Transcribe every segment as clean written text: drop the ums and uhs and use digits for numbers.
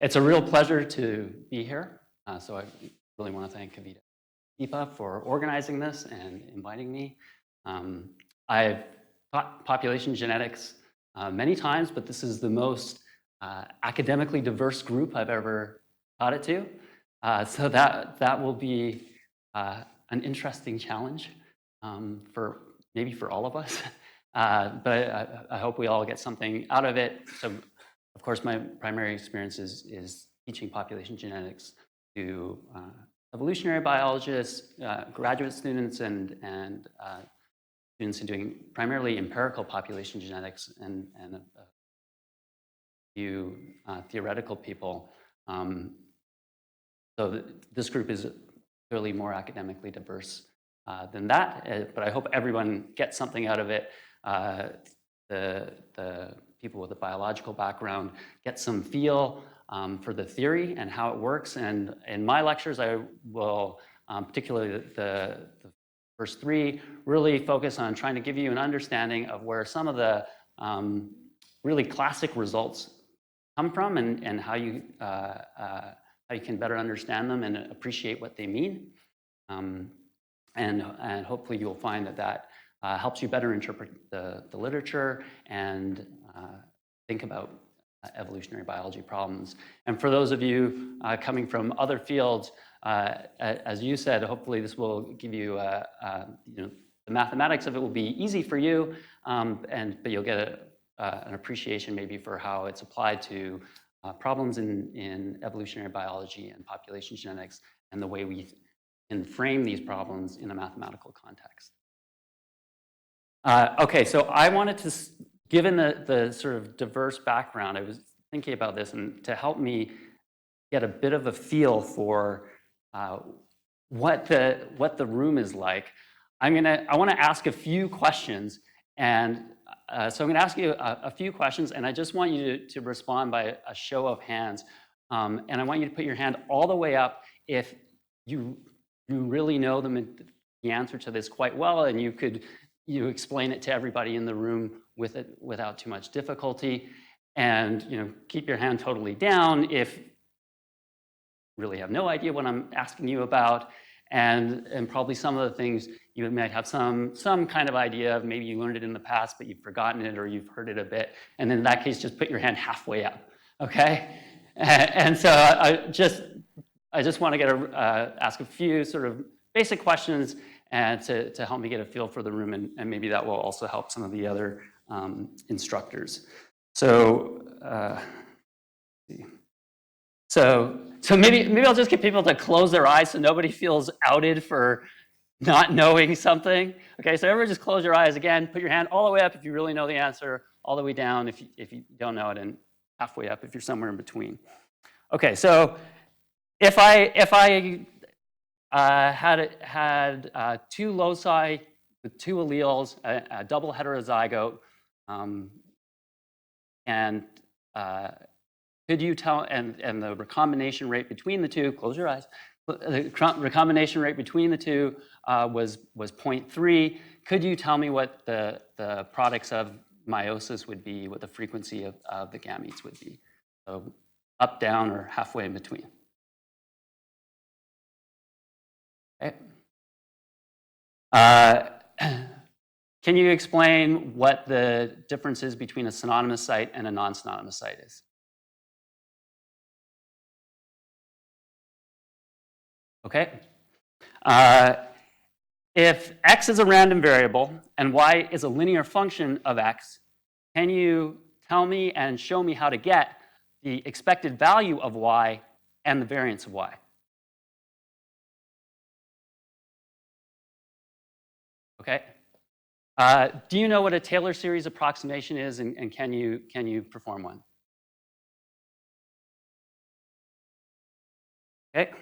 It's a real pleasure to be here. So I really want to thank Kavita and Deepa for organizing this and inviting me. I've taught population genetics many times, but this is the most academically diverse group I've ever taught it to. So that will be an interesting challenge maybe for all of us. But I hope we all get something out of it. So, of course, my primary experience is teaching population genetics to evolutionary biologists, graduate students, and students doing primarily empirical population genetics and a few theoretical people. So this group is clearly more academically diverse than that, but I hope everyone gets something out of it. The people with a biological background get some feel for the theory and how it works. And in my lectures, I will, particularly the first three, really focus on trying to give you an understanding of where some of the really classic results come from and how you can better understand them and appreciate what they mean. And hopefully you'll find that helps you better interpret the literature and think about evolutionary biology problems. And for those of you coming from other fields, as you said, hopefully this will give you, the mathematics of it will be easy for you, but you'll get an appreciation maybe for how it's applied to problems in evolutionary biology and population genetics and the way we can frame these problems in a mathematical context. Okay, so I wanted to, given the sort of diverse background, I was thinking about this, and to help me get a bit of a feel for what the room is like, I want to ask a few questions, and so I'm going to ask you a few questions, and I just want you to respond by a show of hands, and I want you to put your hand all the way up if you really know the answer to this quite well, and you explain it to everybody in the room without too much difficulty, and keep your hand totally down if you really have no idea what I'm asking you about, and probably some of the things you might have some kind of idea of. Maybe you learned it in the past, but you've forgotten it or you've heard it a bit, and in that case, just put your hand halfway up, okay? And so I just want to ask a few sort of basic questions and to help me get a feel for the room, and maybe that will also help some of the other instructors. So, so maybe I'll just get people to close their eyes so nobody feels outed for not knowing something. Okay, so everyone just close your eyes again. Put your hand all the way up if you really know the answer, all the way down if you don't know it, and halfway up if you're somewhere in between. Okay, so if I had two loci with two alleles, a double heterozygote, and could you tell, and the recombination rate between the two, close your eyes, the recombination rate between the two was 0.3. Could you tell me what the products of meiosis would be, what the frequency of the gametes would be? So up, down, or halfway in between? Okay. Can you explain what the difference is between a synonymous site and a non-synonymous site is? Okay. If x is a random variable and y is a linear function of x, can you tell me and show me how to get the expected value of y and the variance of y? Okay. Do you know what a Taylor series approximation is, and can you perform one? Okay.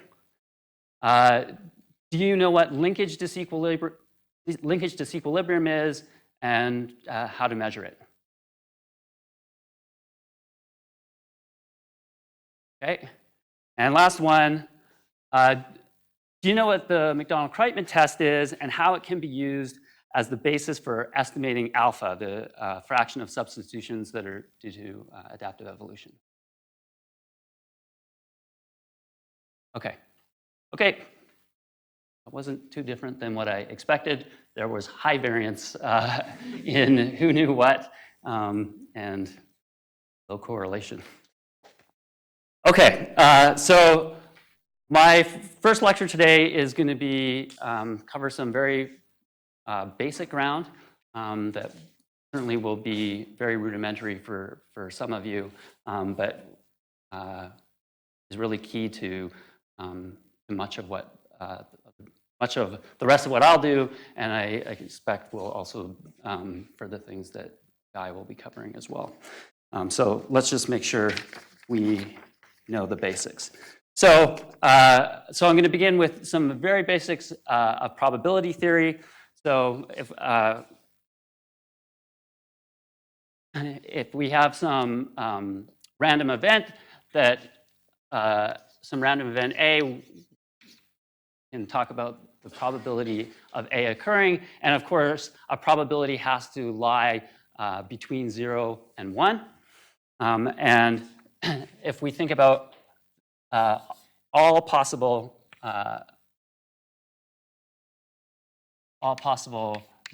Do you know what linkage disequilibrium is and how to measure it? Okay. And last one, do you know what the McDonald-Kreitman test is and how it can be used as the basis for estimating alpha, the fraction of substitutions that are due to adaptive evolution? Okay. Okay. It wasn't too different than what I expected. There was high variance in who knew what and low correlation. Okay, so my first lecture today is going to be cover some very basic ground that certainly will be very rudimentary for some of you, but is really key to much of the rest of what I'll do, and I expect will also for the things that Guy will be covering as well. So let's just make sure we know the basics. So I'm going to begin with some very basics of probability theory. So if we have some random event that some random event A, we can talk about the probability of A occurring, and of course a probability has to lie between 0 and 1. And if we think about all possible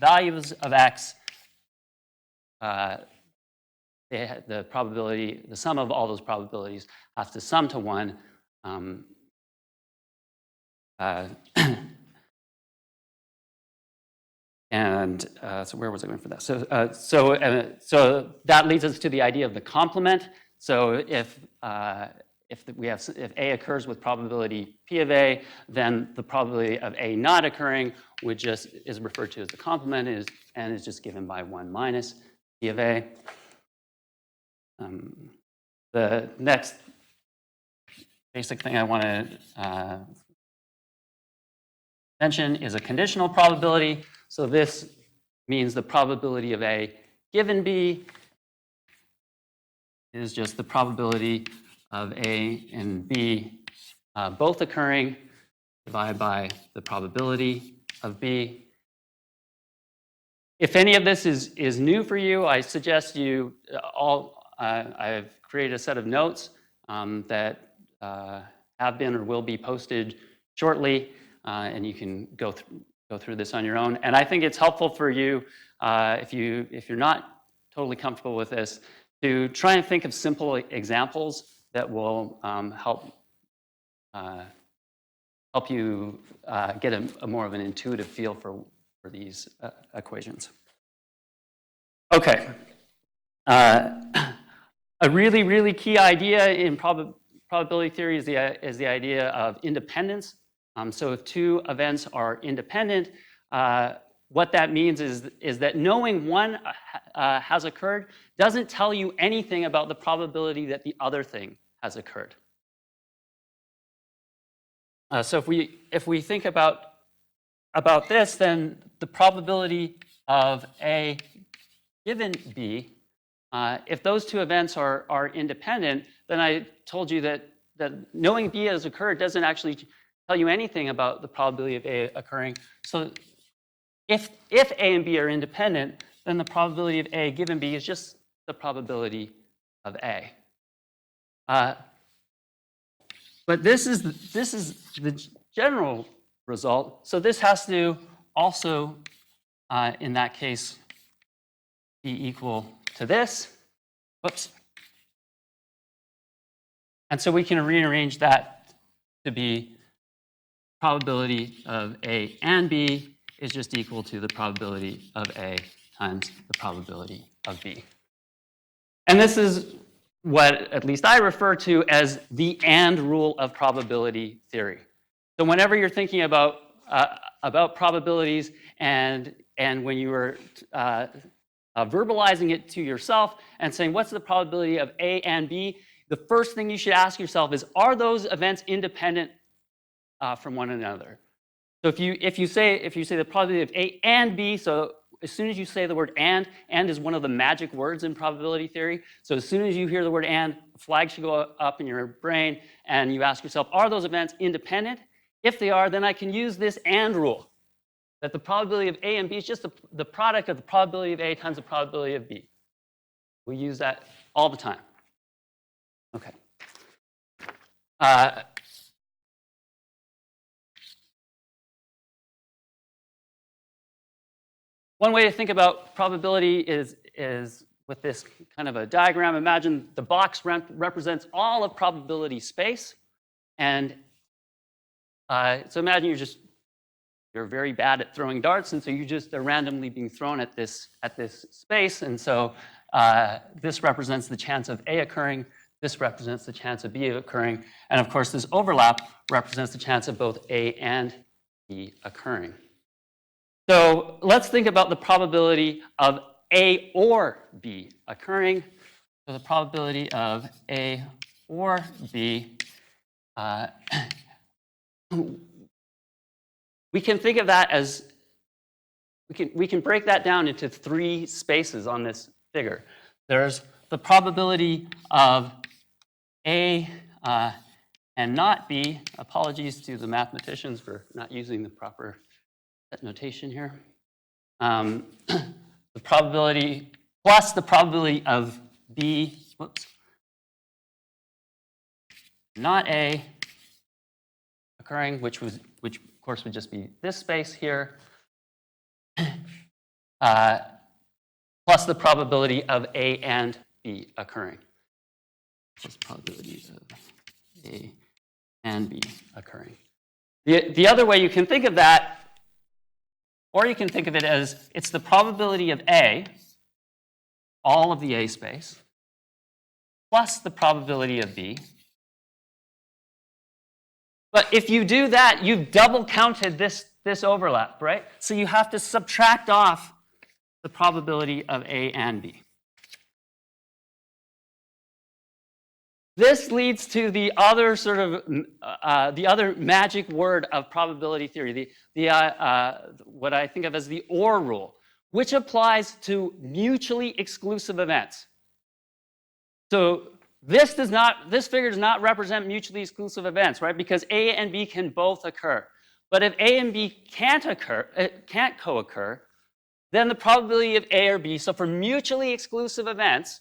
values of X, the probability, the sum of all those probabilities has to sum to 1. So where was I going for that? So that leads us to the idea of the complement. So if A occurs with probability P of A, then the probability of A not occurring is referred to as the complement and is just given by 1 minus P of A. The next basic thing I want to mention is a conditional probability. So this means the probability of A given B is just the probability of A and B both occurring divided by the probability of B. If any of this is new for you, I suggest you I've created a set of notes that have been or will be posted shortly, and you can go through this on your own. And I think it's helpful for you if you're not totally comfortable with this, to try and think of simple examples that will help you get a more of an intuitive feel for these equations. Okay. A really, really key idea in probability theory is the idea of independence. So if two events are independent, what that means is that knowing one has occurred doesn't tell you anything about the probability that the other thing has occurred. So if we think about this, then the probability of A given B, if those two events are independent, then I told you that knowing B has occurred doesn't actually tell you anything about the probability of A occurring. So if A and B are independent, then the probability of A given B is just the probability of A. But this is the general result. So this has to also, in that case, be equal to this. Whoops. And so we can rearrange that to be probability of A and B is just equal to the probability of A times the probability of B. And this is what at least I refer to as the and rule of probability theory. So whenever you're thinking about probabilities and when you were verbalizing it to yourself and saying, what's the probability of A and B? The first thing you should ask yourself is, are those events independent from one another? So if you say the probability of A and B, so as soon as you say the word and is one of the magic words in probability theory. So as soon as you hear the word and, a flag should go up in your brain, and you ask yourself, are those events independent? If they are, then I can use this and rule, that the probability of A and B is just the product of the probability of A times the probability of B. We use that all the time. Okay. one way to think about probability is with this kind of a diagram. Imagine the box represents all of probability space. And so imagine you're very bad at throwing darts, and so you just are randomly being thrown at this space. And so this represents the chance of A occurring. This represents the chance of B occurring. And of course, this overlap represents the chance of both A and B occurring. So let's think about the probability of A or B occurring. So the probability of A or B, we can think of that as, we can break that down into 3 spaces on this figure. There's the probability of A and not B. Apologies to the mathematicians for not using the proper set notation here. The probability plus the probability of B, not A occurring, which of course would just be this space here, plus the probability of A and B occurring. Plus probability of A and B occurring. The other way you can think of that, or you can think of it as it's the probability of A, all of the A space, plus the probability of B. But if you do that, you've double counted this overlap, right? So you have to subtract off the probability of A and B. This leads to the other sort of the other magic word of probability theory, what I think of as the OR rule, which applies to mutually exclusive events. So this figure does not represent mutually exclusive events, right? Because A and B can both occur. But if A and B can't co-occur, then the probability of A or B, so for mutually exclusive events,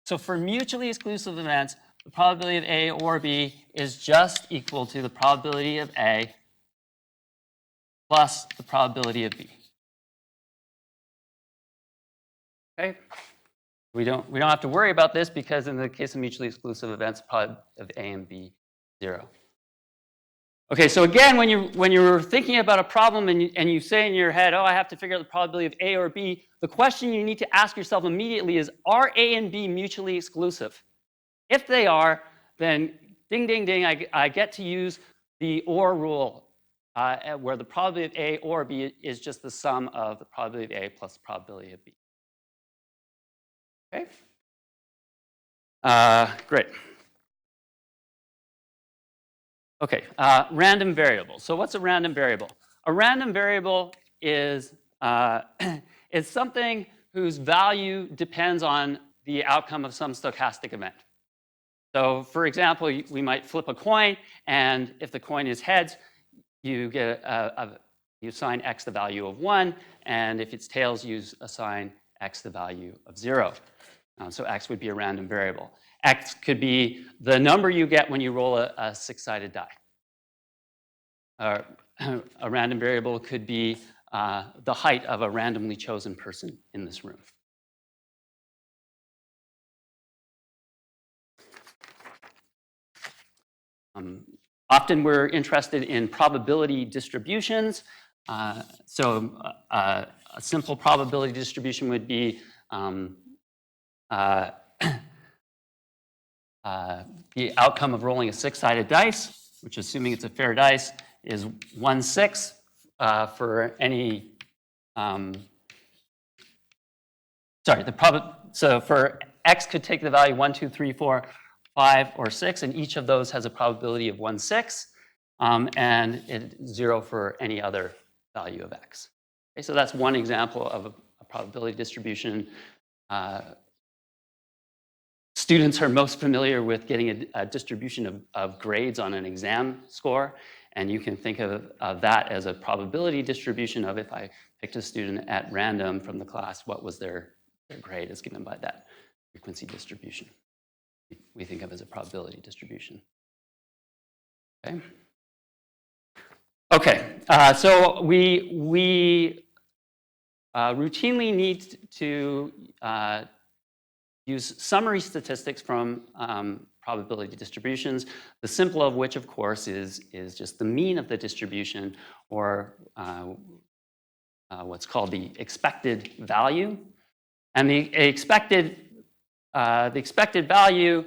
the probability of A or B is just equal to the probability of A plus the probability of B. Okay? We don't have to worry about this because in the case of mutually exclusive events, the probability of A and B, 0. Okay, so again, when you're thinking about a problem and you say in your head, oh, I have to figure out the probability of A or B, the question you need to ask yourself immediately is, are A and B mutually exclusive? If they are, then ding, ding, ding, I get to use the OR rule, where the probability of A or B is just the sum of the probability of A plus the probability of B. Okay? Great. Okay, random variable. So what's a random variable? A random variable is something whose value depends on the outcome of some stochastic event. So for example, we might flip a coin, and if the coin is heads, you get you assign x the value of 1, and if it's tails, you assign x the value of 0. So x would be a random variable. X could be the number you get when you roll a 6-sided die. A random variable could be the height of a randomly chosen person in this room. Often we're interested in probability distributions. So a simple probability distribution would be the outcome of rolling a 6-sided dice, which, assuming it's a fair dice, is 1/6 for any. So for x could take the value 1, 2, 3, 4, 5, or 6, and each of those has a probability of 1/6, and it's 0 for any other value of x. Okay, so that's one example of a probability distribution. Students are most familiar with getting a distribution of grades on an exam score, and you can think of that as a probability distribution of, if I picked a student at random from the class, what was their grade is given by that frequency distribution. We think of as a probability distribution. Okay. Okay. So we routinely need to use summary statistics from probability distributions, the simple of which, of course, is just the mean of the distribution, or what's called the expected value. And the expected value,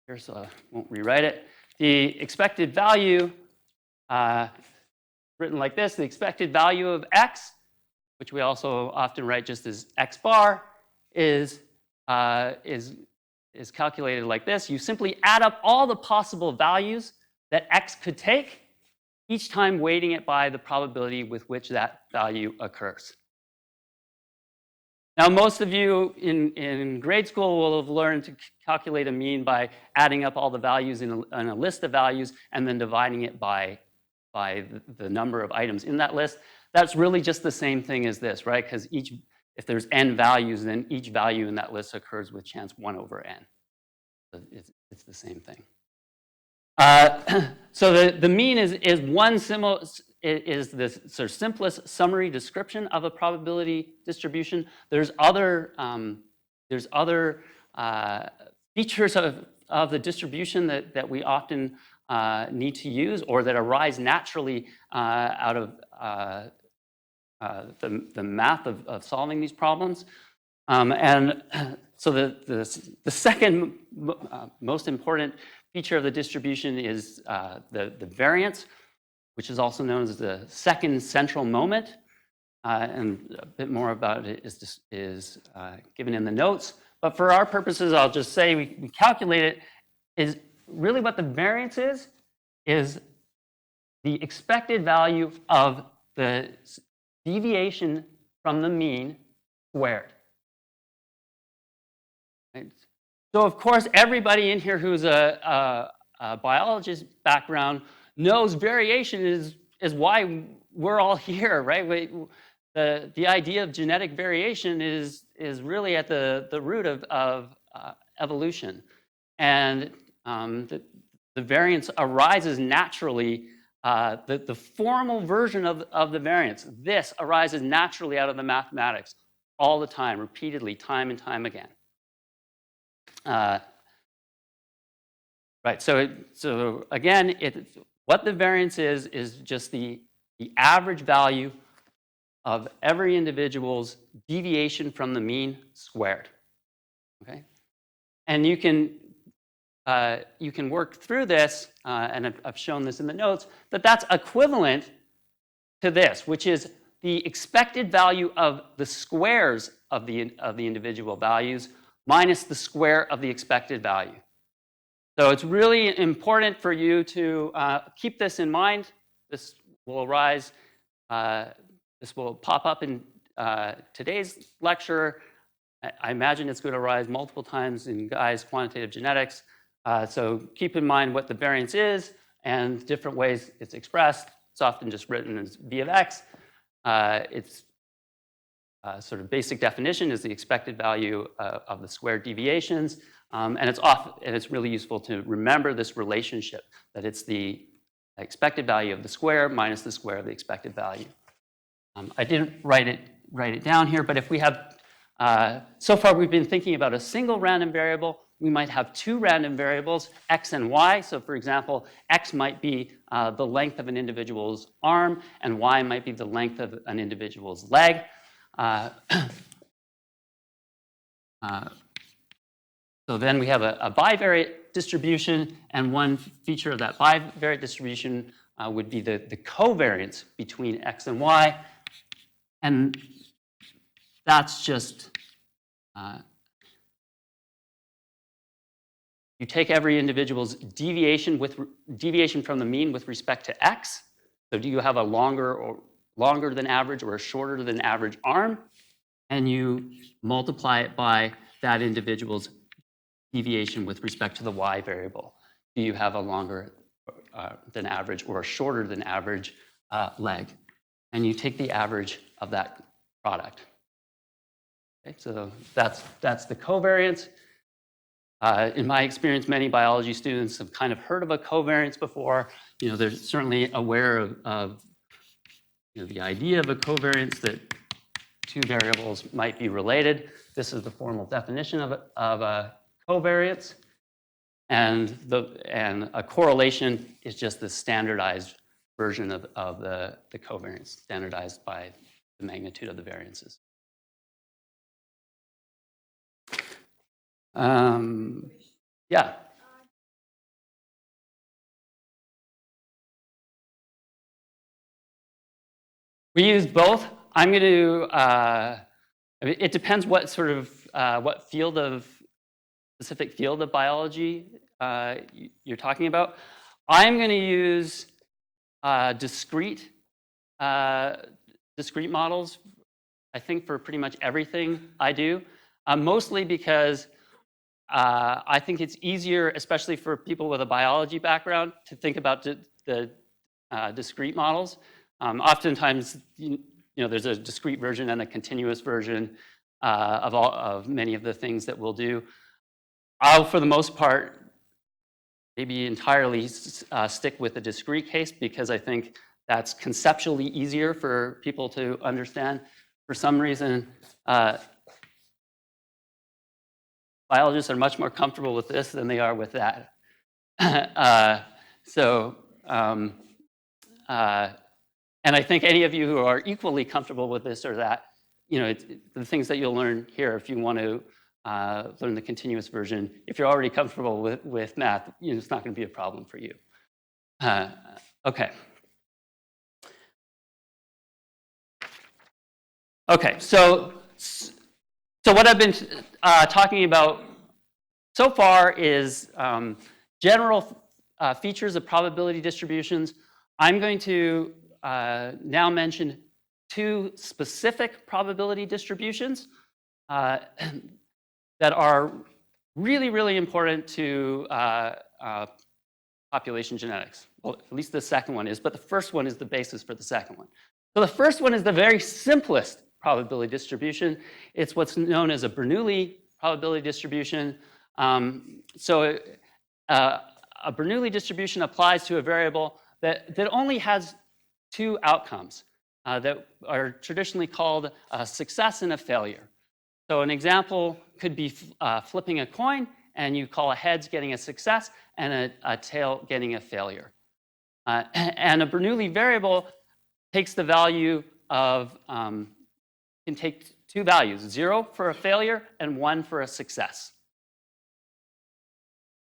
here, so I won't rewrite it. The expected value, written like this, the expected value of x, which we also often write just as x bar, is calculated like this. You simply add up all the possible values that x could take, each time weighting it by the probability with which that value occurs. Now, most of you in grade school will have learned to calculate a mean by adding up all the values in a list of values and then dividing it by the number of items in that list. That's really just the same thing as this, right? Because if there's n values, then each value in that list occurs with chance 1 over n. So it's the same thing. So the mean is the sort of simplest summary description of a probability distribution. There's other features of the distribution that we often need to use, or that arise naturally out of the math of solving these problems. And so the second most important feature of the distribution is the variance, which is also known as the second central moment. And a bit more about it is given in the notes. But for our purposes, I'll just say we calculate it. Is really what the variance is the expected value of the deviation from the mean squared. Right? So of course, everybody in here who's a biologist background knows variation is why we're all here, right? The idea of genetic variation is really at the root of evolution. And the variance arises naturally. The formal version of the variance, this arises naturally out of the mathematics all the time, repeatedly, time and time again. Right, so again, what the variance is just the average value of every individual's deviation from the mean squared. Okay, and you can work through this, and I've shown this in the notes, that's equivalent to this, which is the expected value of the squares of the individual values minus the square of the expected value. So it's really important for you to keep this in mind. This will arise, this will pop up in today's lecture. I imagine it's going to arise multiple times in Guy's quantitative genetics. So keep in mind what the variance is and different ways it's expressed. It's often just written as v of x. Its sort of basic definition is the expected value of the squared deviations. And it's really useful to remember this relationship, that it's the expected value of the square minus the square of the expected value. I didn't write it down here, but if we have, so far we've been thinking about a single random variable. We might have two random variables, x and y. So for example, x might be the length of an individual's arm, and y might be the length of an individual's leg. So then we have a bivariate distribution, and one feature of that bivariate distribution would be the covariance between x and y. And that's just, you take every individual's deviation from the mean with respect to x. So do you have a longer than average or a shorter than average arm? And you multiply it by that individual's deviation with respect to the y variable. Do you have a longer than average or a shorter than average leg? And you take the average of that product. Okay, so that's the covariance. In my experience, many biology students have kind of heard of a covariance before. You know, they're certainly aware of the idea of a covariance that two variables might be related. This is the formal definition of a covariance. And a correlation is just the standardized version of the covariance, standardized by the magnitude of the variances. Yeah. We use both. I'm going to, I mean, it depends what sort of, what field of, specific field of biology you're talking about. I'm going to use discrete models, I think, for pretty much everything I do, mostly because I think it's easier, especially for people with a biology background, to think about the discrete models. Oftentimes, there's a discrete version and a continuous version of many of the things that we'll do. I'll, for the most part, maybe entirely stick with the discrete case because I think that's conceptually easier for people to understand. For some reason, biologists are much more comfortable with this than they are with that. And I think any of you who are equally comfortable with this or that, the things that you'll learn here, if you want to learn the continuous version, if you're already comfortable with math, it's not going to be a problem for you. Okay. Okay, so what I've been talking about so far is general features of probability distributions. I'm going to now mention two specific probability distributions that are really, really important to population genetics. Well, at least the second one is, but the first one is the basis for the second one. So the first one is the very simplest probability distribution. It's what's known as a Bernoulli probability distribution. So a Bernoulli distribution applies to a variable that only has two outcomes that are traditionally called a success and a failure. So an example could be flipping a coin, and you call a heads getting a success and a tail getting a failure. And a Bernoulli variable takes the value of, can take two values, 0 for a failure and 1 for a success.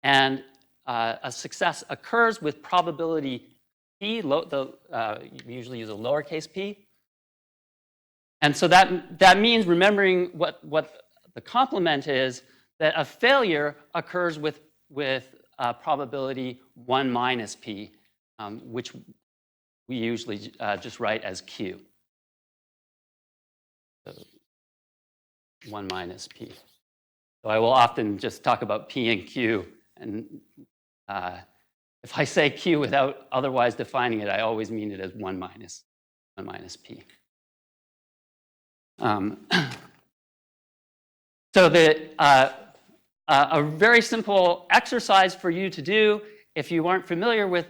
And a success occurs with probability p, we usually use a lowercase p. And so that means, remembering what the complement is, that a failure occurs with probability 1 minus p, which we usually just write as q. So 1 minus p. So I will often just talk about p and q, and if I say q without otherwise defining it, I always mean it as 1 minus p. So a very simple exercise for you to do, if you aren't familiar with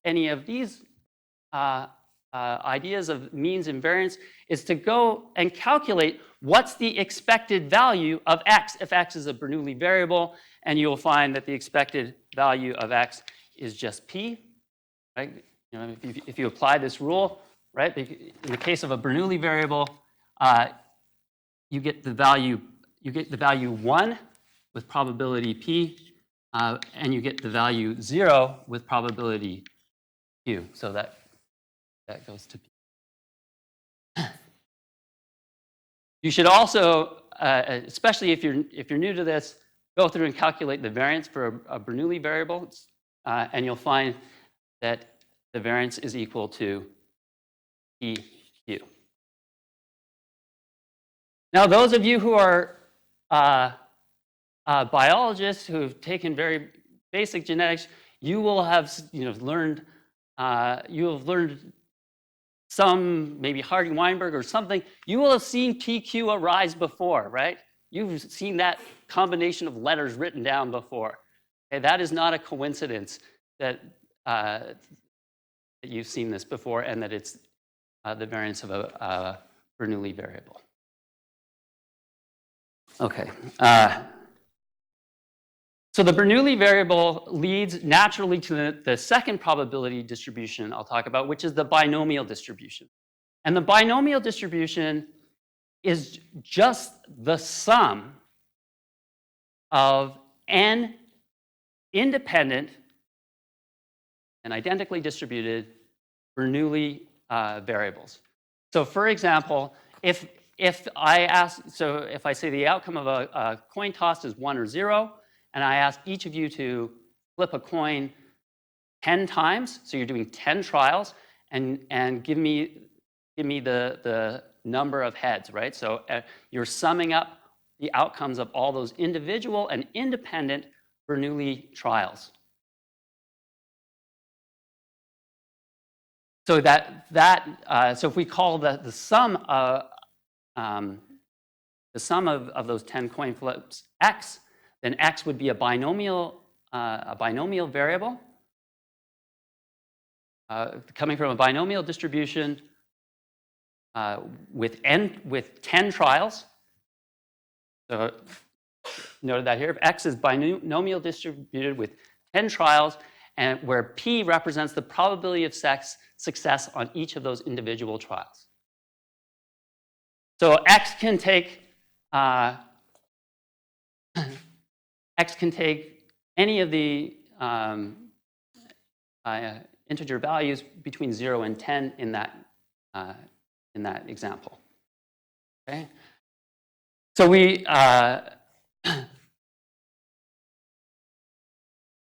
any of these ideas of means and variance, is to go and calculate what's the expected value of x if x is a Bernoulli variable, and you'll find that the expected value of x is just p, right? If you apply this rule, right, in the case of a Bernoulli variable, you get the value 1 with probability p, and you get the value 0 with probability q. So that goes to p. You should also, especially if you're new to this, go through and calculate the variance for a Bernoulli variable, and you'll find that the variance is equal to pq. Now, those of you who are biologists who have taken very basic genetics, you will have learned some, maybe Hardy-Weinberg or something. You will have seen PQ arise before, right? You've seen that combination of letters written down before. Okay, that is not a coincidence that you've seen this before and that it's the variance of a Bernoulli variable. Okay. So the Bernoulli variable leads naturally to the second probability distribution I'll talk about, which is the binomial distribution. And the binomial distribution is just the sum of n independent and identically distributed Bernoulli variables. So for example, if I say the outcome of a coin toss is 1 or 0, and I ask each of you to flip a coin 10 times, so you're doing 10 trials, and give me the number of heads, right? So you're summing up the outcomes of all those individual and independent Bernoulli trials. So so if we call the sum of those 10 coin flips x, then x would be a binomial variable coming from a binomial distribution with 10 trials. So noted that here, if x is binomial distributed with 10 trials, and where p represents the probability of success on each of those individual trials. So x can take any of the integer values between 0 and 10 in that example. Okay. So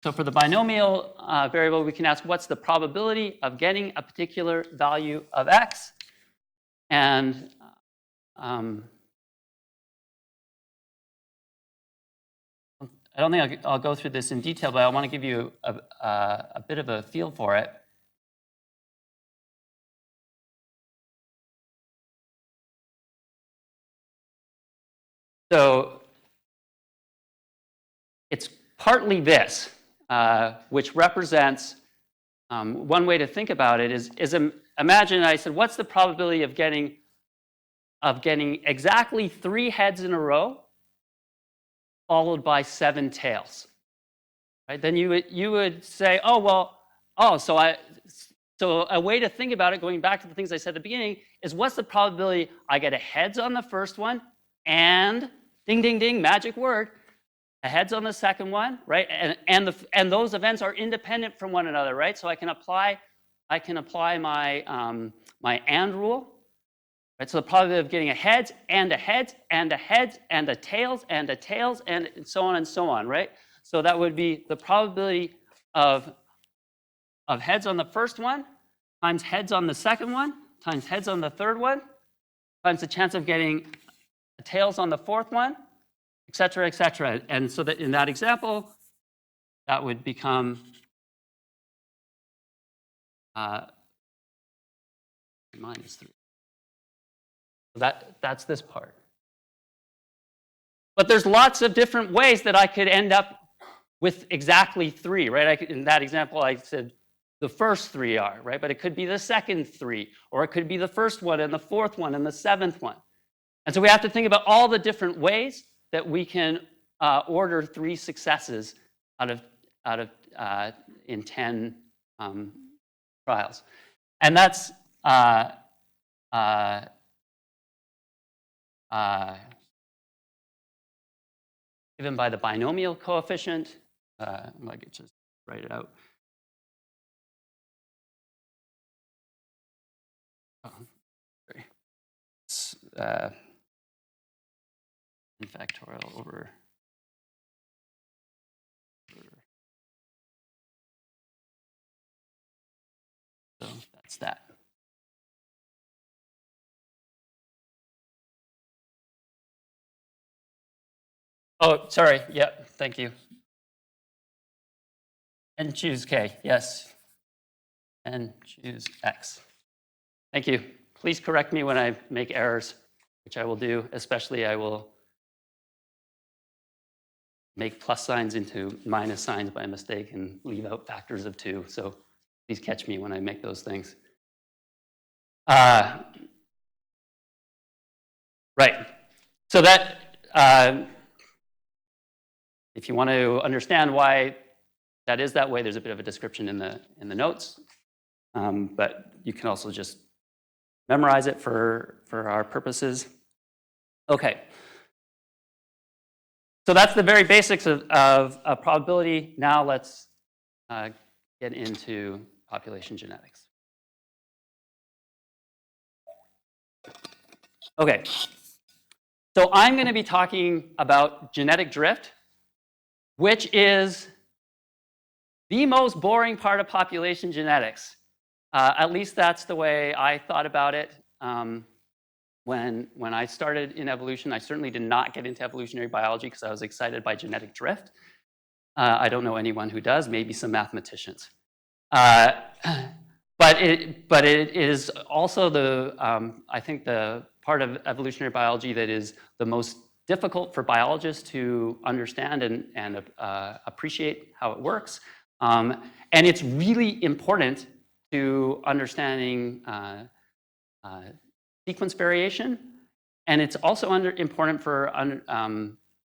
so for the binomial variable, we can ask what's the probability of getting a particular value of x, and I don't think I'll go through this in detail, but I want to give you a bit of a feel for it. So it's partly this, which represents, one way to think about it is imagine I said, what's the probability of getting exactly 3 heads in a row followed by 7 tails, right? Then you would say, oh, well, so a way to think about it, going back to the things I said at the beginning, is what's the probability I get a heads on the first one and ding, ding, ding, magic word, a heads on the second one, right? And those events are independent from one another, right? So I can apply my my and rule, right? So the probability of getting a heads and a heads and a heads and a tails and a tails and so on, right? So that would be the probability of heads on the first one times heads on the second one times heads on the third one times the chance of getting tails on the fourth one, et cetera, et cetera. And so that in that example, that would become minus 3. So that's this part. But there's lots of different ways that I could end up with exactly 3, right? In that example, I said the first 3 are, right? But it could be the second 3, or it could be the first one and the fourth one and the 7th one. And so we have to think about all the different ways that we can order 3 successes out of in 10 trials, and that's given by the binomial coefficient. I could just write it out. Sorry. Factorial over so that's that. Oh, sorry. Yep. Thank you. And choose K. Yes. And choose X. Thank you. Please correct me when I make errors, which I will do. Especially, I will make plus signs into minus signs by mistake and leave out factors of 2. So please catch me when I make those things. Right. So that, if you want to understand why that is that way, there's a bit of a description in the notes. But you can also just memorize it for our purposes. Okay. So that's the very basics of probability. Now let's get into population genetics. Okay. So I'm going to be talking about genetic drift, which is the most boring part of population genetics. At least that's the way I thought about it. When I started in evolution, I certainly did not get into evolutionary biology because I was excited by genetic drift. I don't know anyone who does, maybe some mathematicians. But it is also I think the part of evolutionary biology that is the most difficult for biologists to understand and appreciate how it works. And it's really important to understanding sequence variation. And it's also important for,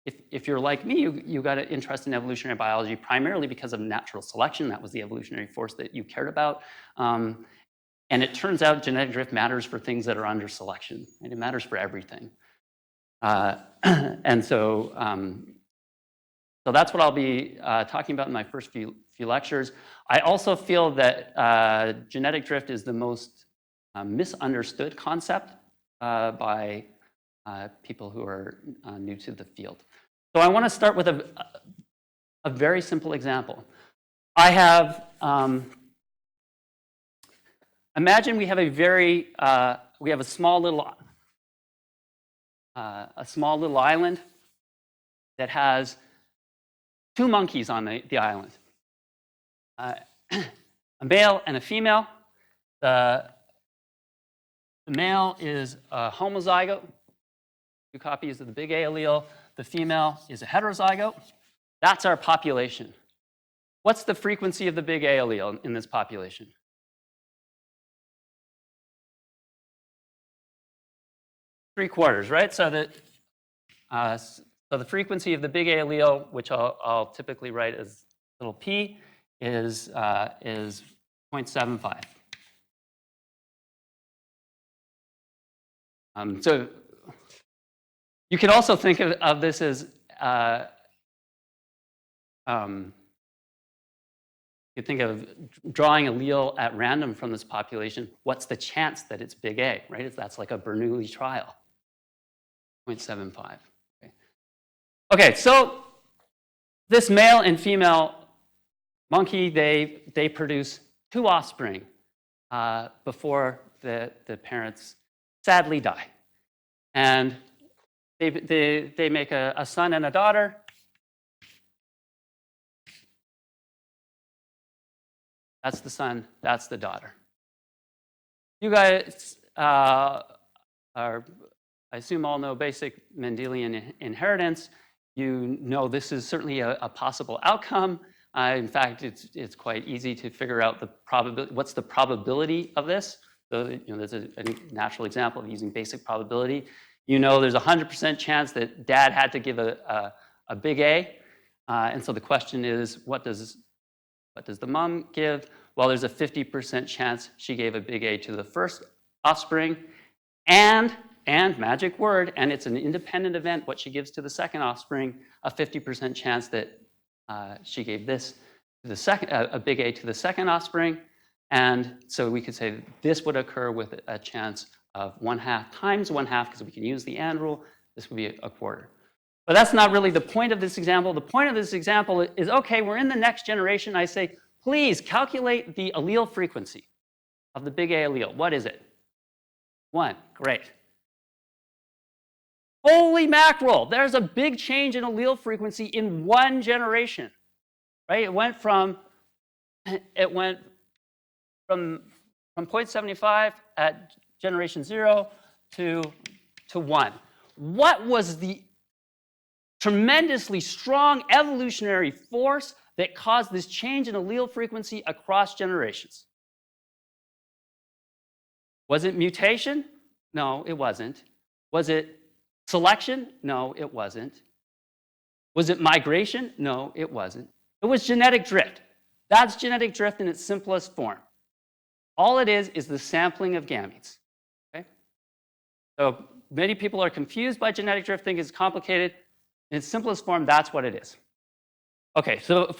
if you're like me, you got an interest in evolutionary biology primarily because of natural selection. That was the evolutionary force that you cared about. And it turns out genetic drift matters for things that are under selection. Right? It matters for everything. And so that's what I'll be talking about in my first few lectures. I also feel that genetic drift is the most misunderstood concept by people who are new to the field. So I want to start with a very simple example. I have, imagine we have a small little island that has 2 monkeys on the island, a male and a female. The male is a homozygote, 2 copies of the big A allele. The female is a heterozygote. That's our population. What's the frequency of the big A allele in this population? Three-quarters, right? So the frequency of the big A allele, which I'll typically write as little p, is 0.75. So you can also think of this as you think of drawing allele at random from this population. What's the chance that it's big A, right? That's like a Bernoulli trial, 0.75. Okay, so this male and female monkey, they produce 2 offspring before the parents sadly die. And they make a son and a daughter. That's the son, that's the daughter. You guys I assume all know basic Mendelian inheritance. You know this is certainly a possible outcome. In fact, it's quite easy to figure out the probability. What's the probability of this? So, there's a natural example of using basic probability. There's a 100% chance that dad had to give a big A. And so the question is, what does the mom give? Well, there's a 50% chance she gave a big A to the first offspring. And magic word, and it's an independent event, what she gives to the second offspring, a 50% chance that she gave this to a big A to the second offspring. And so we could say this would occur with a chance of 1/2 times 1/2, because we can use the and rule. This would be a quarter. But that's not really the point of this example. The point of this example is, okay, we're in the next generation. I say, please calculate the allele frequency of the big A allele. What is it? 1. Great. Holy mackerel, there's a big change in allele frequency in 1 generation, right? It went from 0.75 at generation 0 to 1. What was the tremendously strong evolutionary force that caused this change in allele frequency across generations? Was it mutation? No, it wasn't. Was it selection? No, it wasn't. Was it migration? No, it wasn't. It was genetic drift. That's genetic drift in its simplest form. All it is the sampling of gametes. Okay? So many people are confused by genetic drift, think it's complicated. In its simplest form, that's what it is. Okay, so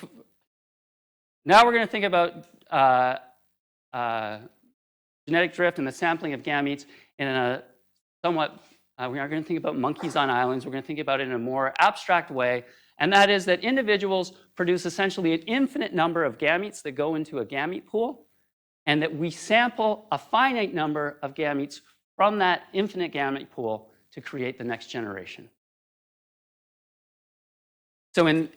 now we're going to think about genetic drift and the sampling of gametes in a somewhat, we are going to think about monkeys on islands. We're going to think about it in a more abstract way, and that is that individuals produce essentially an infinite number of gametes that go into a gamete pool, and that we sample a finite number of gametes from that infinite gamete pool to create the next generation. So and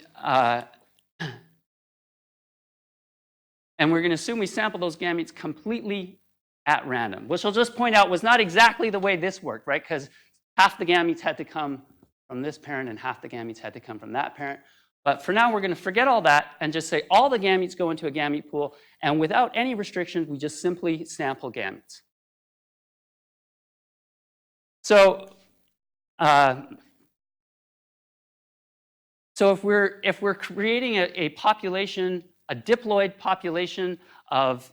we're going to assume we sample those gametes completely at random, which I'll just point out was not exactly the way this worked, right? Because half the gametes had to come from this parent and half the gametes had to come from that parent. But for now, we're going to forget all that and just say all the gametes go into a gamete pool, and without any restrictions, we just simply sample gametes. So, if we're creating a population, a diploid population of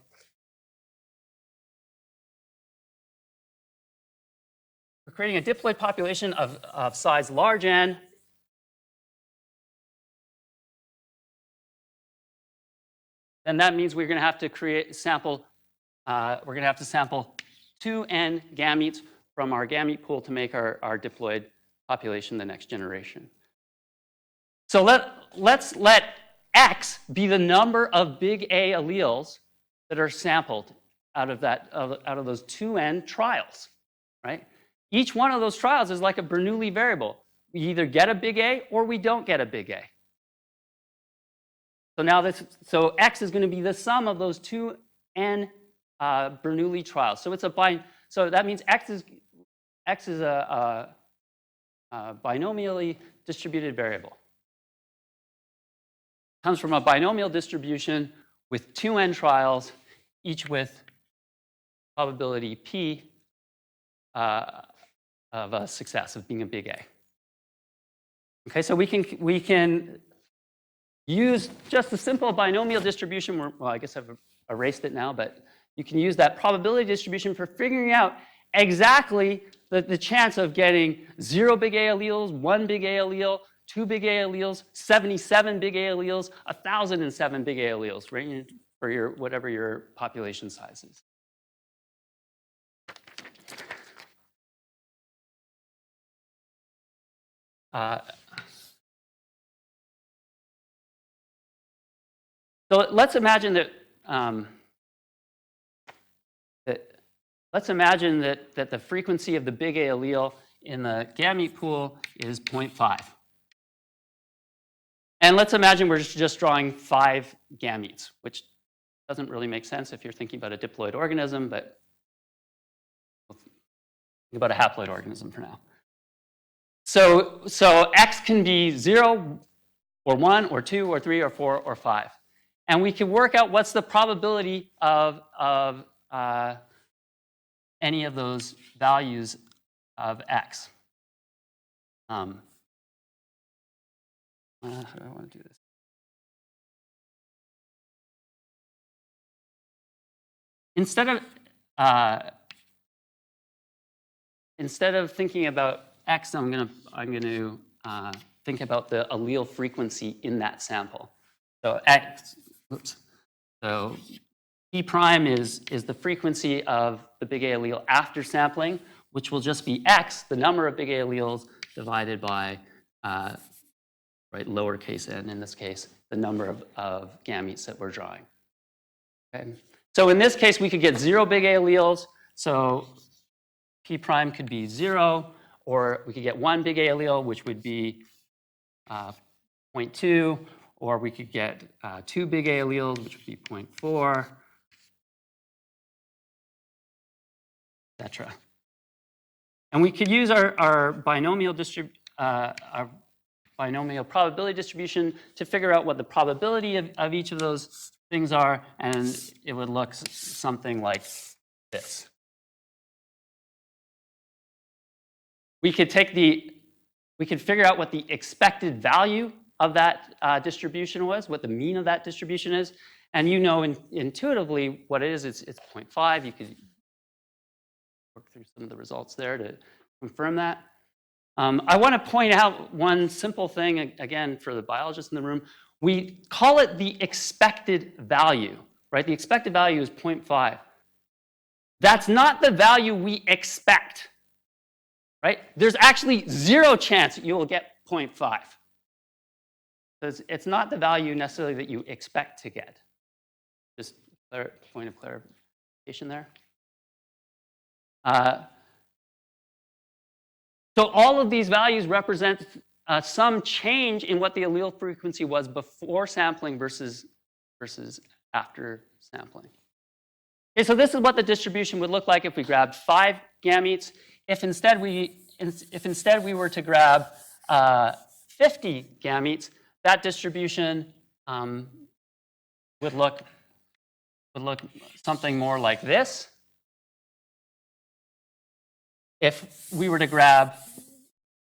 size large n, then that means we're going to have to sample 2n gametes from our gamete pool to make our diploid population the next generation. So let's let X be the number of big A alleles that are sampled out of those 2n trials, right? Each one of those trials is like a Bernoulli variable. We either get a big A or we don't get a big A. So X is going to be the sum of those 2n Bernoulli trials. So so that means X is a binomially distributed variable. Comes from a binomial distribution with 2n trials, each with probability P of a success, of being a big A. Okay, so we can use just a simple binomial distribution. Well, I guess I've erased it now, but you can use that probability distribution for figuring out exactly the chance of getting 0 big A alleles, 1 big A allele, 2 big A alleles, 77 big A alleles, 1,007 big A alleles, right? For whatever your population size is. So let's imagine that the frequency of the big A allele in the gamete pool is 0.5. And let's imagine we're just drawing 5 gametes, which doesn't really make sense if you're thinking about a diploid organism, but we'll think about a haploid organism for now. So X can be 0 or 1 or 2 or 3 or 4 or 5. And we can work out what's the probability of any of those values of X. How do I want to do this? Instead of thinking about X, I'm going to think about the allele frequency in that sample. So So P prime is the frequency of the big A allele after sampling, which will just be X, the number of big A alleles, divided by lowercase n, in this case, the number of gametes that we're drawing. Okay? So in this case, we could get 0 big A alleles. So P prime could be 0, or we could get 1 big A allele, which would be 0.2, or we could get 2 big A alleles, which would be 0.4, etc. And we could use our binomial probability distribution to figure out what the probability of each of those things are, and it would look something like this. we could figure out what the expected value of that distribution was, what the mean of that distribution is. And you know intuitively what it is. It's 0.5. You could work through some of the results there to confirm that. I want to point out one simple thing, again, for the biologists in the room. We call it the expected value, right? The expected value is 0.5. That's not the value we expect, right? There's actually 0 chance you will get 0.5. It's not the value necessarily that you expect to get. Just a point of clarification there. So all of these values represent some change in what the allele frequency was before sampling versus after sampling. Okay, so this is what the distribution would look like if we grabbed 5 gametes. If instead we were to grab 50 gametes, that distribution would look something more like this. If we were to grab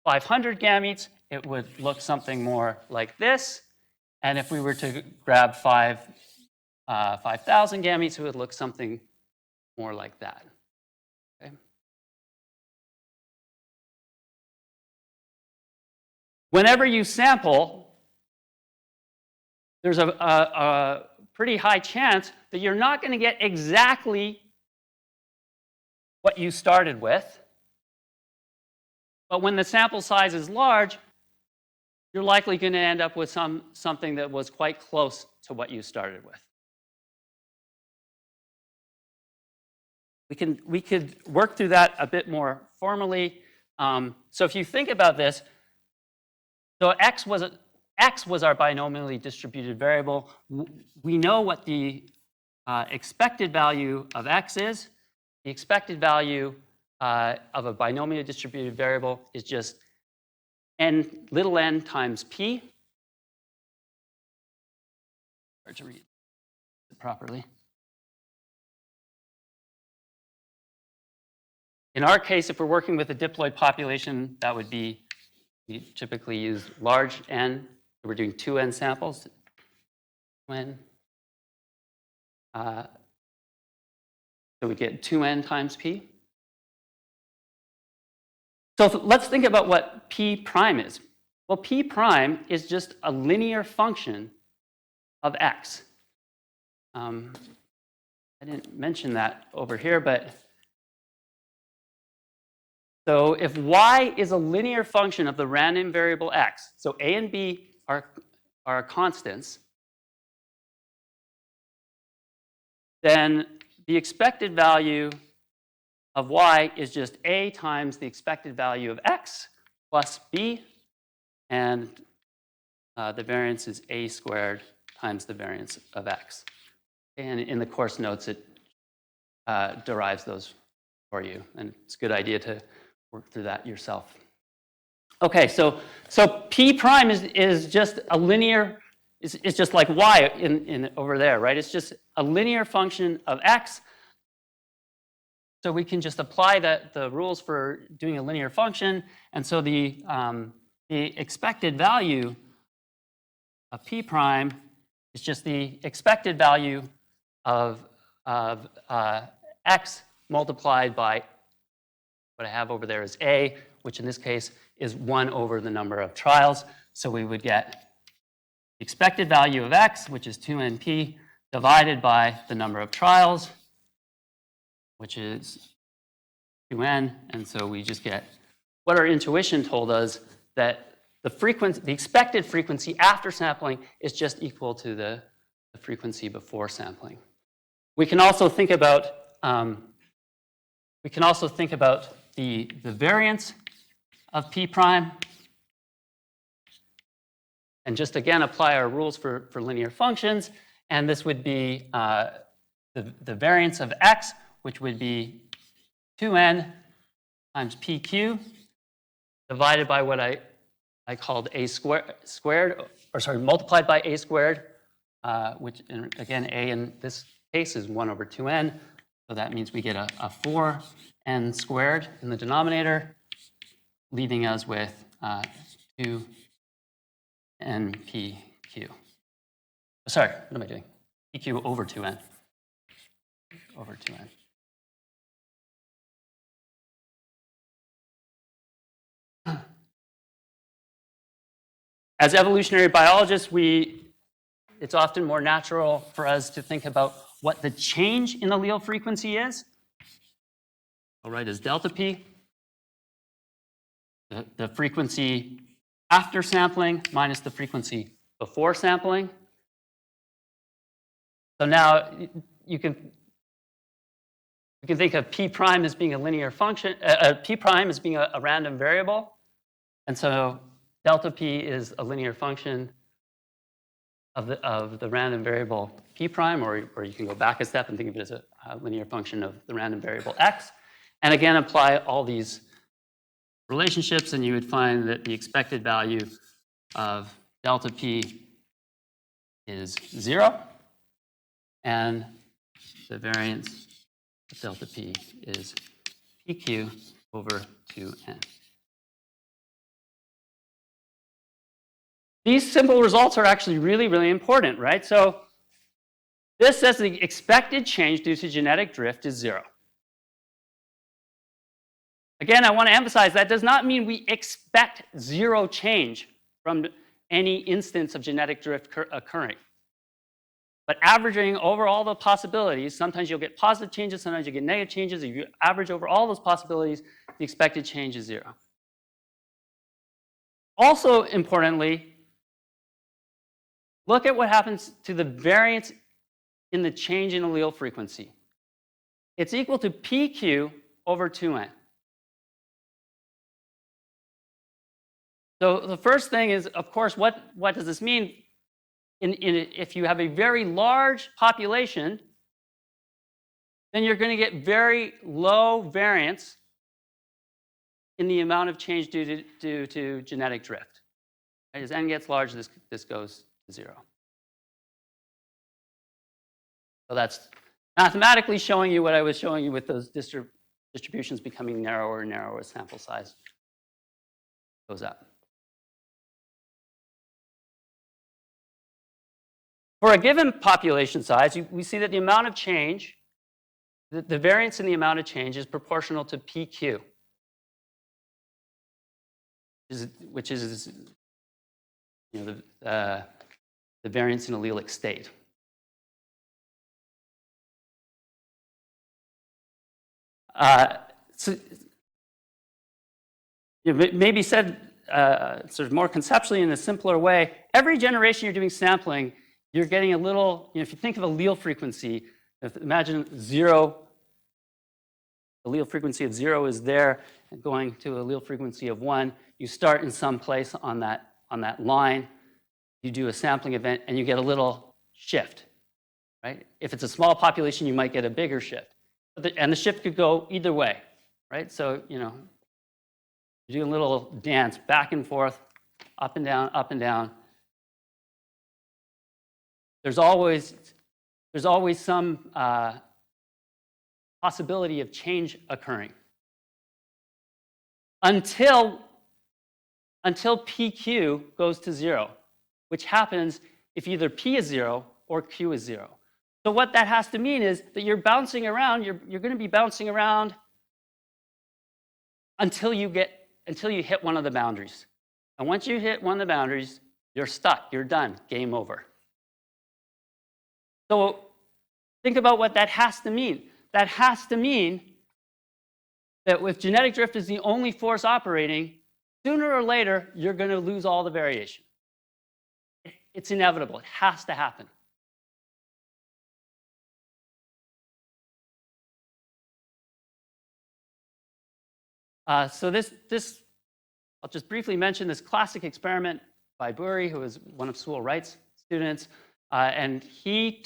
500 gametes, it would look something more like this. And if we were to grab 5,000 gametes, it would look something more like that. Okay. Whenever you sample, there's a pretty high chance that you're not going to get exactly what you started with. But when the sample size is large, you're likely going to end up with something that was quite close to what you started with. We could work through that a bit more formally. So if you think about this, so x was our binomially distributed variable. We know what the expected value of x is. The expected value of a binomially distributed variable is just little n times p. Hard to read it properly. In our case, if we're working with a diploid population, that would be, we typically use large n. We're doing 2n samples. So we get 2n times p. So let's think about what p prime is. Well, p prime is just a linear function of x. I didn't mention that over here, but so if y is a linear function of the random variable x, so a and b are constants, then the expected value of y is just a times the expected value of x plus b, and the variance is a squared times the variance of x. And in the course notes, it derives those for you, and it's a good idea to work through that yourself. Okay, so p prime is just a linear, it's just like y in over there, right? It's just a linear function of x. So we can just apply the rules for doing a linear function, and so the expected value of p prime is just the expected value of x multiplied by what I have over there is a, which in this case is 1 over the number of trials. So we would get the expected value of x, which is 2np, divided by the number of trials, which is 2n. And so we just get what our intuition told us, that the expected frequency after sampling is just equal to the frequency before sampling. We can also think about the variance of p prime, and just again apply our rules for linear functions. And this would be the variance of x, which would be 2n times pq divided by what I called a squared, or sorry, multiplied by a squared, which again, a in this case is 1 over 2n. So that means we get a 4n squared in the denominator, leaving us with 2 NPQ. Sorry, what am I doing? PQ over 2N. Over 2N. As evolutionary biologists, it's often more natural for us to think about what the change in allele frequency is. I'll write as delta P. The frequency after sampling minus the frequency before sampling. So now you can think of P prime as being a linear function, P prime as being a random variable. And so delta P is a linear function of the random variable P prime, or you can go back a step and think of it as a linear function of the random variable X. And again, apply all these relationships, and you would find that the expected value of delta P is 0, and the variance of delta P is PQ over 2N. These simple results are actually really, really important, right? So this says the expected change due to genetic drift is 0. Again, I want to emphasize that does not mean we expect 0 change from any instance of genetic drift occurring. But averaging over all the possibilities, sometimes you'll get positive changes, sometimes you get negative changes. If you average over all those possibilities, the expected change is 0. Also importantly, look at what happens to the variance in the change in allele frequency. It's equal to PQ over 2N. So the first thing is, of course, what does this mean? If you have a very large population, then you're going to get very low variance in the amount of change due to genetic drift. As n gets large, this goes to 0. So that's mathematically showing you what I was showing you with those distributions becoming narrower and narrower as sample size goes up. For a given population size, we see that the amount of change, the variance in the amount of change is proportional to PQ, which is the variance in allelic state. So, maybe said sort of more conceptually in a simpler way, every generation you're doing sampling, you're getting a little, if you think of allele frequency, imagine 0, allele frequency of 0 is there, and going to allele frequency of 1, you start in some place on that line, you do a sampling event, and you get a little shift, right? If it's a small population, you might get a bigger shift. And the shift could go either way, right? So, you do a little dance back and forth, up and down, up and down. There's always some possibility of change occurring until PQ goes to 0, which happens if either P is 0 or Q is 0. So what that has to mean is that you're bouncing around. You're going to be bouncing around until you hit one of the boundaries. And once you hit one of the boundaries, you're stuck. You're done. Game over. So think about what that has to mean. That has to mean that if genetic drift is the only force operating, sooner or later, you're going to lose all the variation. It's inevitable. It has to happen. So I'll just briefly mention this classic experiment by Burry, who was one of Sewell Wright's students. And he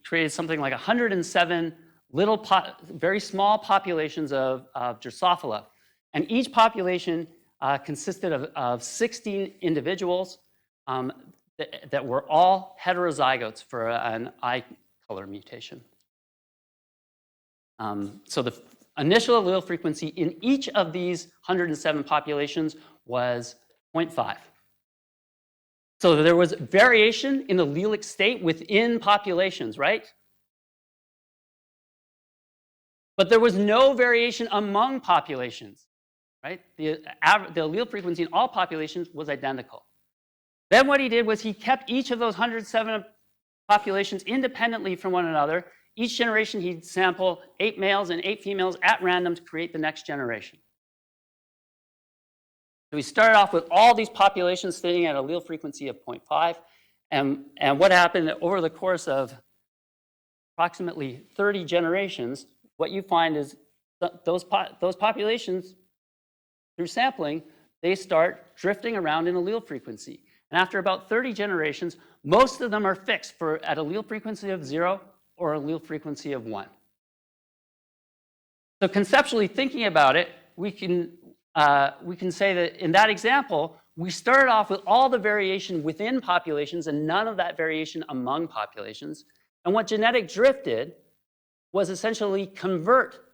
created something like 107 very small populations of Drosophila. And each population consisted of 16 individuals that were all heterozygotes for an eye color mutation. So initial allele frequency in each of these 107 populations was 0.5. So there was variation in allelic state within populations, right? But there was no variation among populations, right? The allele frequency in all populations was identical. Then what he did was he kept each of those 107 populations independently from one another. Each generation he'd sample 8 males and 8 females at random to create the next generation. So we started off with all these populations sitting at allele frequency of 0.5. And what happened over the course of approximately 30 generations, what you find is those populations, through sampling, they start drifting around in allele frequency. And after about 30 generations, most of them are fixed at allele frequency of 0 or allele frequency of 1. So conceptually thinking about it, we can say that in that example, we started off with all the variation within populations and none of that variation among populations. And what genetic drift did was essentially convert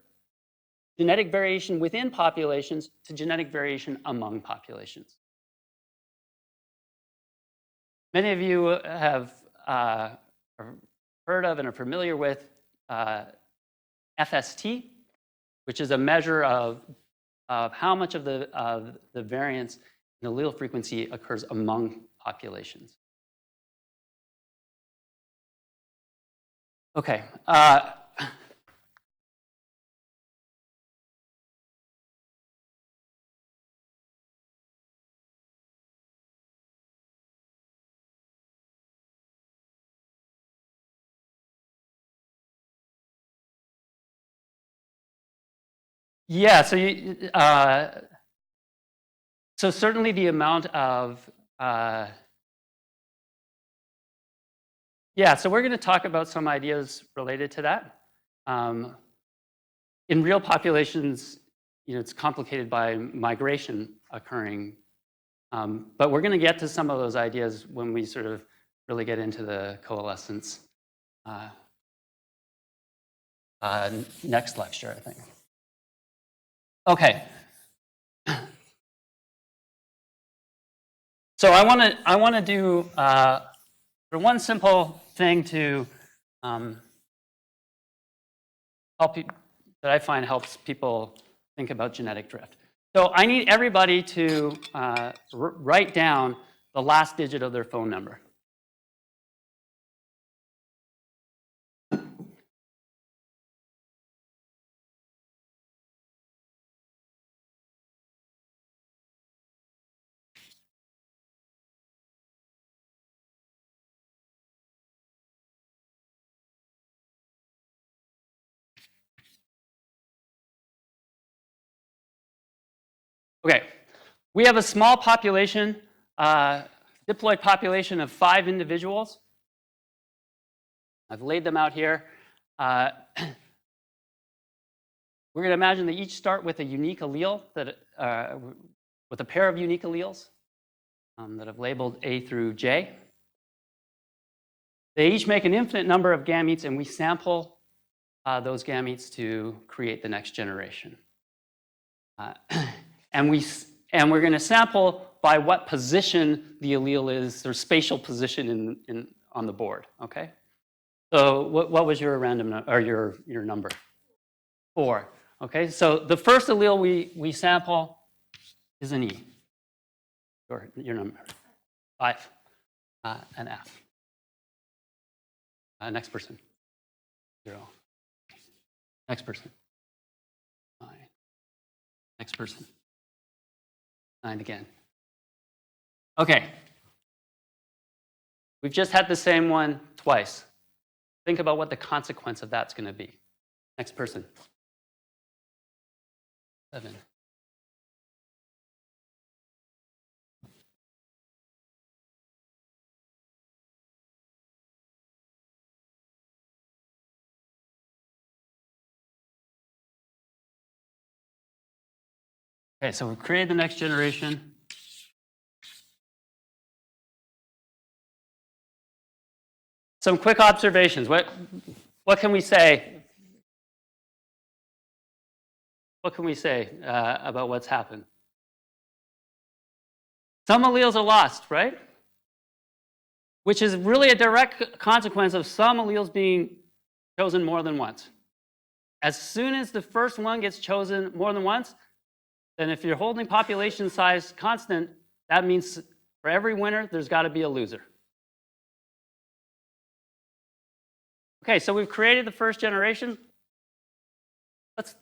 genetic variation within populations to genetic variation among populations. Many of you have heard of and are familiar with FST, which is a measure of how much of the variance in allele frequency occurs among populations. Okay. Yeah, so certainly the amount of, so we're going to talk about some ideas related to that. In real populations, it's complicated by migration occurring, but we're going to get to some of those ideas when we sort of really get into the coalescence next lecture, I think. Okay. So I want to do one simple thing to help you, that I find helps people think about genetic drift. So I need everybody to write down the last digit of their phone number. Okay, we have a small population, diploid population of 5 individuals. I've laid them out here. We're going to imagine they each start with a unique allele, with a pair of unique alleles that I've labeled A through J. They each make an infinite number of gametes, and we sample those gametes to create the next generation. And we're going to sample by what position the allele is, their spatial position on the board. Okay. So what was your random or your number? 4. Okay. So the first allele we sample is an E. Your number 5, an F. Next person. 0. Next person. 9. Next person. 9 again. Okay. We've just had the same one twice. Think about what the consequence of that's going to be. Next person. 7. Okay, so we've created the next generation. Some quick observations. What can we say? what can we say about what's happened? Some alleles are lost, right? Which is really a direct consequence of some alleles being chosen more than once. As soon as the first one gets chosen more than once, then if you're holding population size constant, that means for every winner, there's got to be a loser. Okay, so we've created the first generation. Let's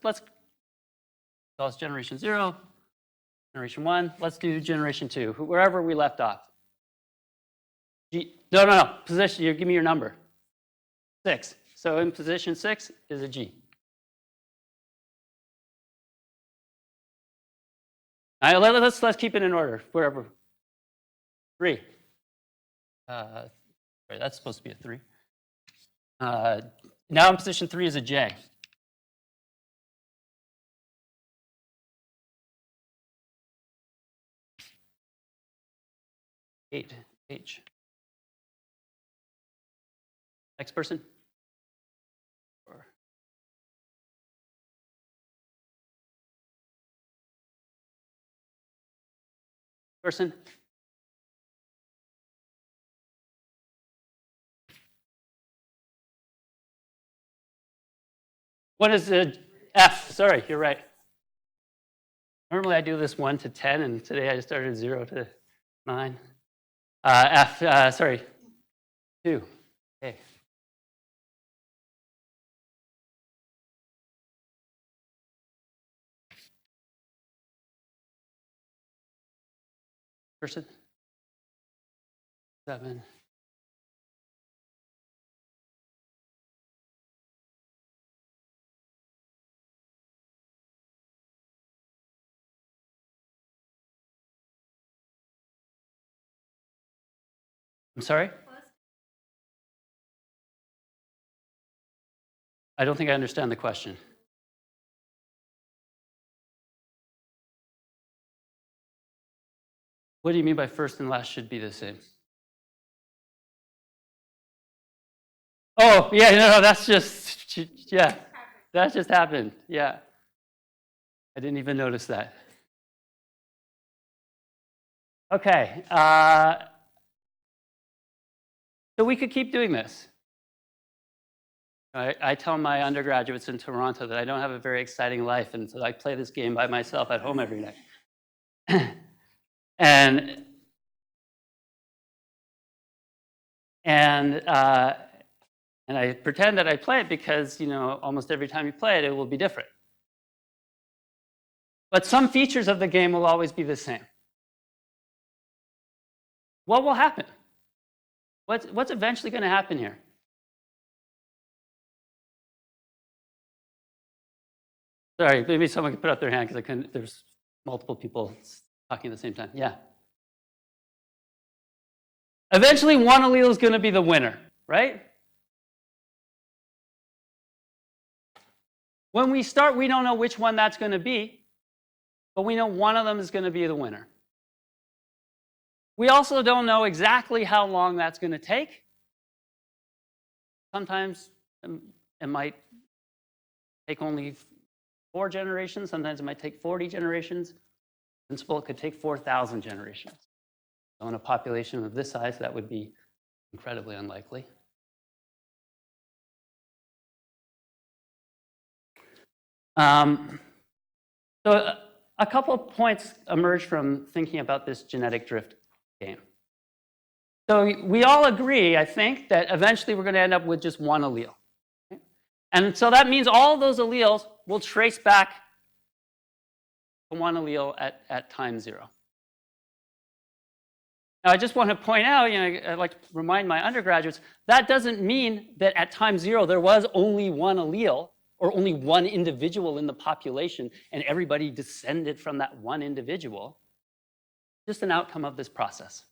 call this generation 0, generation 1. Let's do generation 2, wherever we left off. No. Position, give me your number. 6. So in position 6 is a G. All right, let's keep it in order, wherever. 3. Sorry, that's supposed to be a 3. Now in position 3 is a J. Eight, H. Next person. 4. Person. What is the F? Sorry, you're right. Normally I do this 1 to 10, and today I started 0 to 9. F, sorry, 2. Okay. Person. 7. I'm sorry? I don't think I understand the question. What do you mean by first and last should be the same? Oh, yeah, no, that's just, yeah, that just happened. Yeah. I didn't even notice that. Okay. So we could keep doing this. I tell my undergraduates in Toronto that I don't have a very exciting life, and so I play this game by myself at home every night. and I pretend that I play it because, you know, almost every time you play it, it will be different. But some features of the game will always be the same. What will happen? What's eventually going to happen here? Sorry, maybe someone can put up their hand because there's multiple people talking at the same time. Yeah. Eventually, one allele is going to be the winner, right? When we start, we don't know which one that's going to be, but we know one of them is going to be the winner. We also don't know exactly how long that's going to take. Sometimes it might take only 4 generations. Sometimes it might take 40 generations. In principle, it could take 4,000 generations. So in a population of this size, that would be incredibly unlikely. So a couple of points emerge from thinking about this genetic drift game. So we all agree, I think, that eventually we're going to end up with just one allele. Okay? And so that means all those alleles will trace back to one allele at time 0. Now, I just want to point out, you know, I'd like to remind my undergraduates, that doesn't mean that at time 0 there was only one allele or only one individual in the population and everybody descended from that one individual. Just an outcome of this process.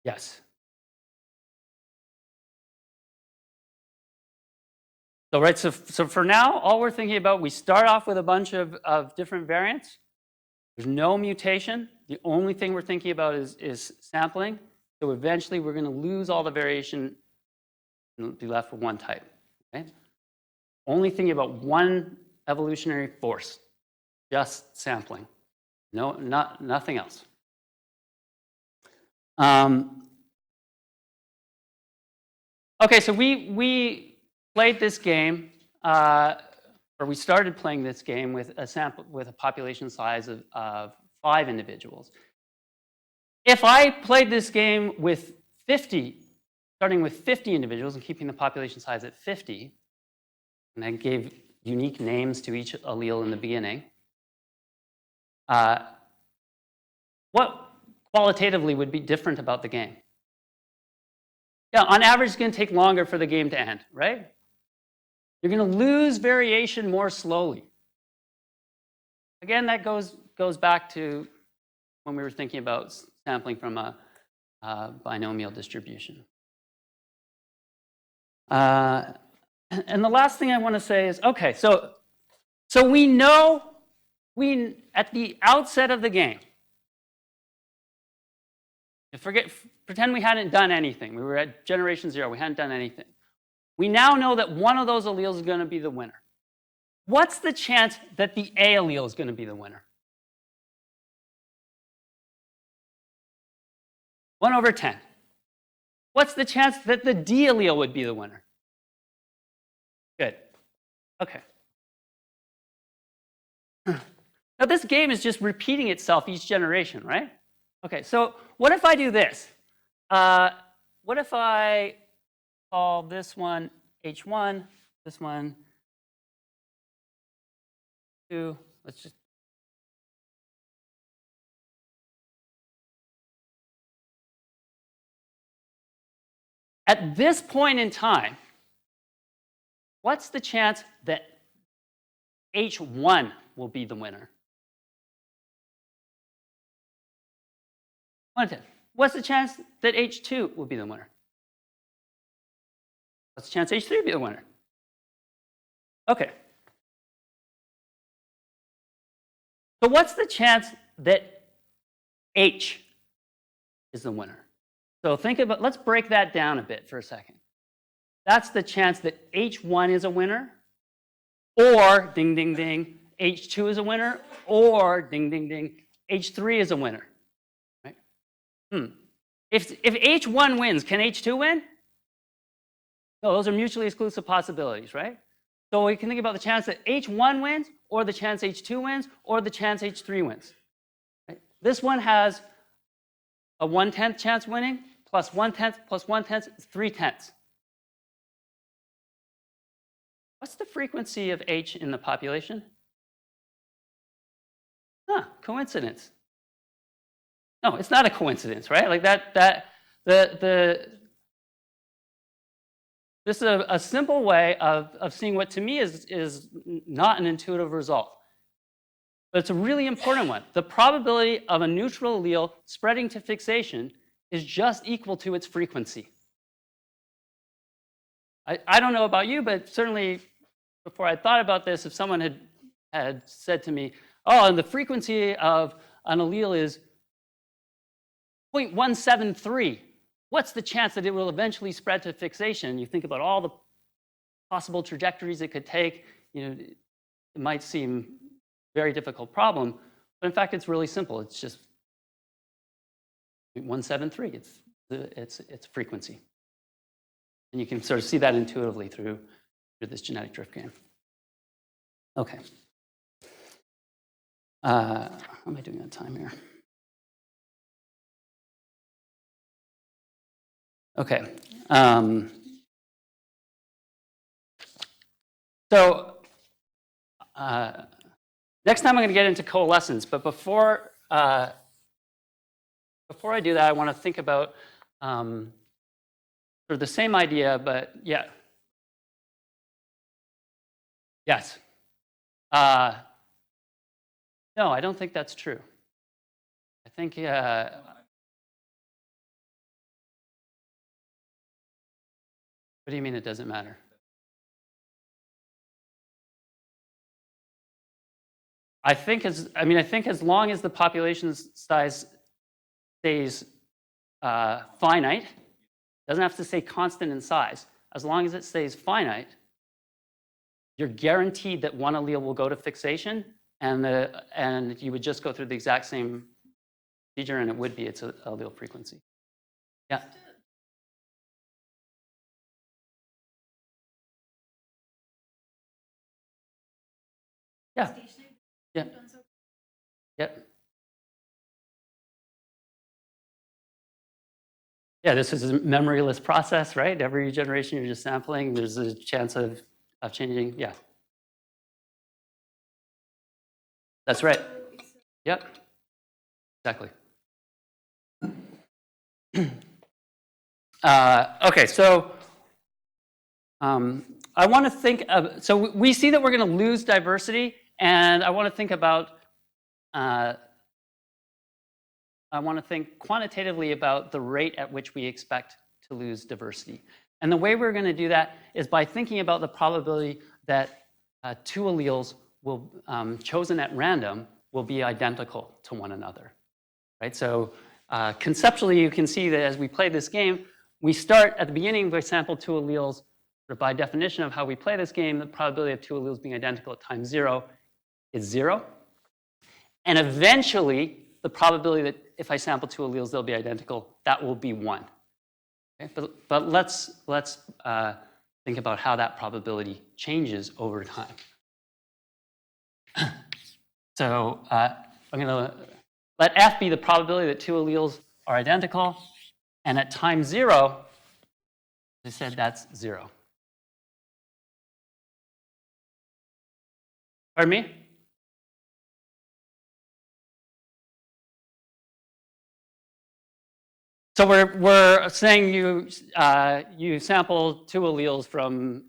Yes. So, right, so for now, all we're thinking about, we start off with a bunch of different variants. There's no mutation. The only thing we're thinking about is sampling. So eventually we're going to lose all the variation and be left with one type. Okay? Only thinking about one evolutionary force, just sampling. No, nothing else. Okay, so we played this game, or we started playing this game with a population size of 5 individuals. If I played this game with 50, starting with 50 individuals and keeping the population size at 50, and I gave unique names to each allele in the beginning, what qualitatively would be different about the game? Yeah, on average, it's going to take longer for the game to end, right? You're going to lose variation more slowly. Again, that goes back to when we were thinking about sampling from a binomial distribution. And the last thing I want to say is, okay, so we know at the outset of the game, pretend we hadn't done anything. We were at generation 0. We hadn't done anything. We now know that one of those alleles is going to be the winner. What's the chance that the A allele is going to be the winner? 1/10. What's the chance that the D allele would be the winner? Good. Okay. Now this game is just repeating itself each generation, right? Okay, so what if I do this? What if I call this one H1, this one 2, let's just. At this point in time, what's the chance that H1 will be the winner? 1/10. What's the chance that H2 will be the winner? What's the chance H3 will be the winner? Okay. So what's the chance that H is the winner? So think about, let's break that down a bit for a second. That's the chance that H1 is a winner, or ding, ding, ding, H2 is a winner, or ding, ding, ding, H3 is a winner. Right? If H1 wins, can H2 win? No, those are mutually exclusive possibilities, right? So we can think about the chance that H1 wins, or the chance H2 wins, or the chance H3 wins. Right? This one has a 1/10 chance winning, plus 1/10 plus 1/10 is 3/10. What's the frequency of H in the population? Coincidence. No, it's not a coincidence, right? Like this is a simple way of seeing what to me is not an intuitive result. But it's a really important one. The probability of a neutral allele spreading to fixation is just equal to its frequency. I don't know about you, but certainly before I thought about this, if someone had said to me, oh, and the frequency of an allele is 0.173, what's the chance that it will eventually spread to fixation? You think about all the possible trajectories it could take. It might seem a very difficult problem, but in fact, it's really simple. It's just 0.173. It's frequency. And you can sort of see that intuitively through this genetic drift game. Okay. How am I doing on time here? Okay. So next time I'm going to get into coalescence, but before I do that, I want to think about sort of the same idea, but yeah. Yes. No, I don't think that's true. I think what do you mean it doesn't matter? I think as long as the population size stays finite, doesn't have to stay constant in size. As long as it stays finite, you're guaranteed that one allele will go to fixation, and you would just go through the exact same procedure, and it would be its allele frequency. Yeah. Yeah. Yeah. Yep. Yeah, this is a memoryless process, right? Every generation you're just sampling, there's a chance of changing. Yeah. That's right. Yep. Exactly. Okay, so I want to think of, so we see that we're going to lose diversity, and I want to think about, I want to think quantitatively about the rate at which we expect to lose diversity. And the way we're going to do that is by thinking about the probability that two alleles will, chosen at random will be identical to one another, right? So conceptually, you can see that as we play this game, we start at the beginning, we sample two alleles. By definition of how we play this game, the probability of two alleles being identical at time 0 is 0. And eventually, the probability that if I sample two alleles, they'll be identical, that will be 1. Okay? But let's think about how that probability changes over time. So I'm going to let F be the probability that two alleles are identical. And at time 0, I said that's 0. Pardon me? So we're saying you sample two alleles from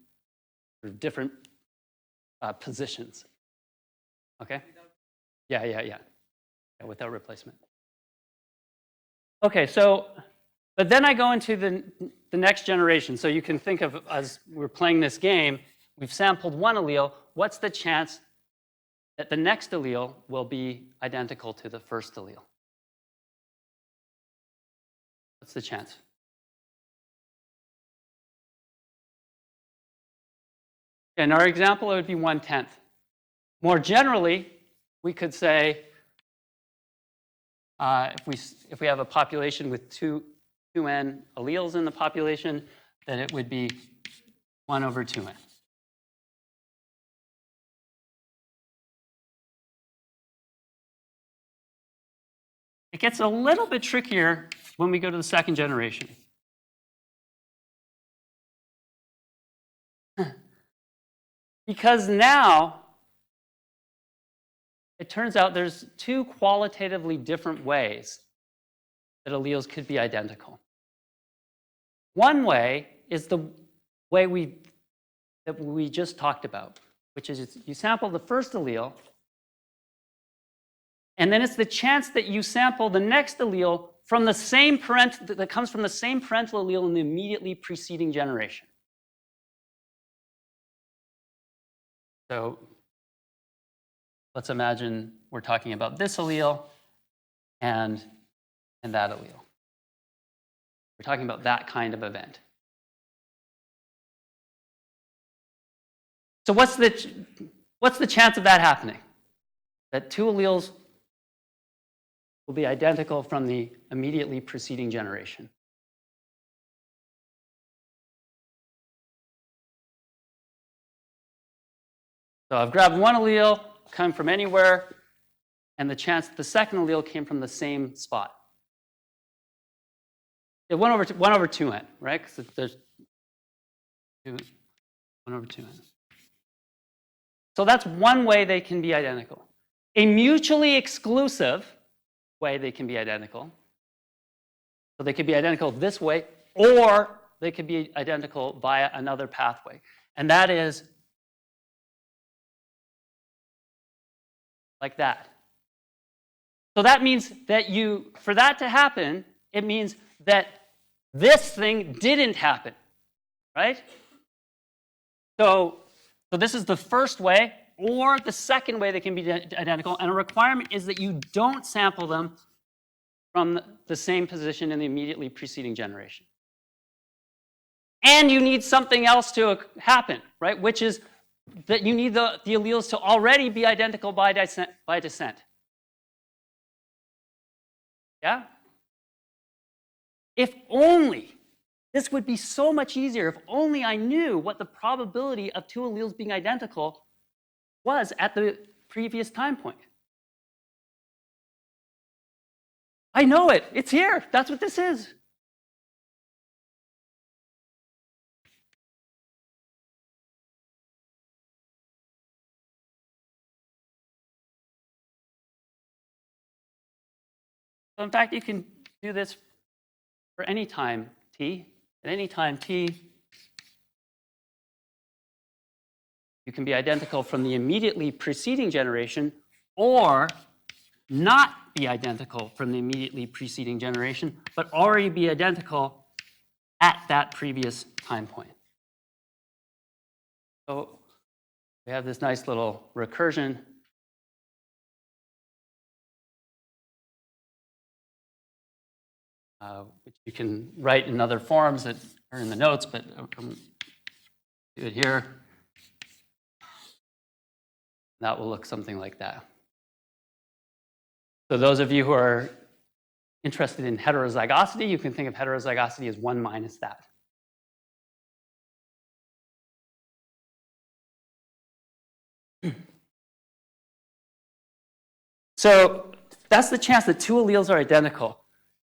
different positions. Okay? Yeah, without replacement. Okay, so, but then I go into the next generation. So you can think of, as we're playing this game, we've sampled one allele. What's the chance that the next allele will be identical to the first allele? What's the chance? In our example, it would be 1/10. More generally, we could say if we have a population with 2n alleles in the population, then it would be 1/2n. It gets a little bit trickier when we go to the second generation. Because now, it turns out there's two qualitatively different ways that alleles could be identical. One way is the way that we just talked about, which is you sample the first allele, and then it's the chance that you sample the next allele from the same that comes from the same parental allele in the immediately preceding generation. So let's imagine we're talking about this allele and that allele. We're talking about that kind of event. So what's the chance of that happening? That two alleles will be identical from the immediately preceding generation. So I've grabbed one allele, come from anywhere, and the chance that the second allele came from the same spot. Yeah, 1/2n, right? Because there's 1/2n. So that's one way they can be identical. A mutually exclusive way they can be identical. So they could be identical this way, or they could be identical via another pathway. And that is like that. So that means that for that to happen, it means that this thing didn't happen, right? So this is the first way or the second way they can be identical. And a requirement is that you don't sample them from the same position in the immediately preceding generation. And you need something else to happen, right? Which is that you need the alleles to already be identical by descent. Yeah? If only, this would be so much easier if only I knew what the probability of two alleles being identical was at the previous time point. I know it. It's here. That's what this is. So in fact, you can do this for any time t. At any time t, you can be identical from the immediately preceding generation or not be identical from the immediately preceding generation, but already be identical at that previous time point. So we have this nice little recursion. Which you can write in other forms that are in the notes, but do it here. That will look something like that. So those of you who are interested in heterozygosity, you can think of heterozygosity as 1 minus that. So that's the chance that two alleles are identical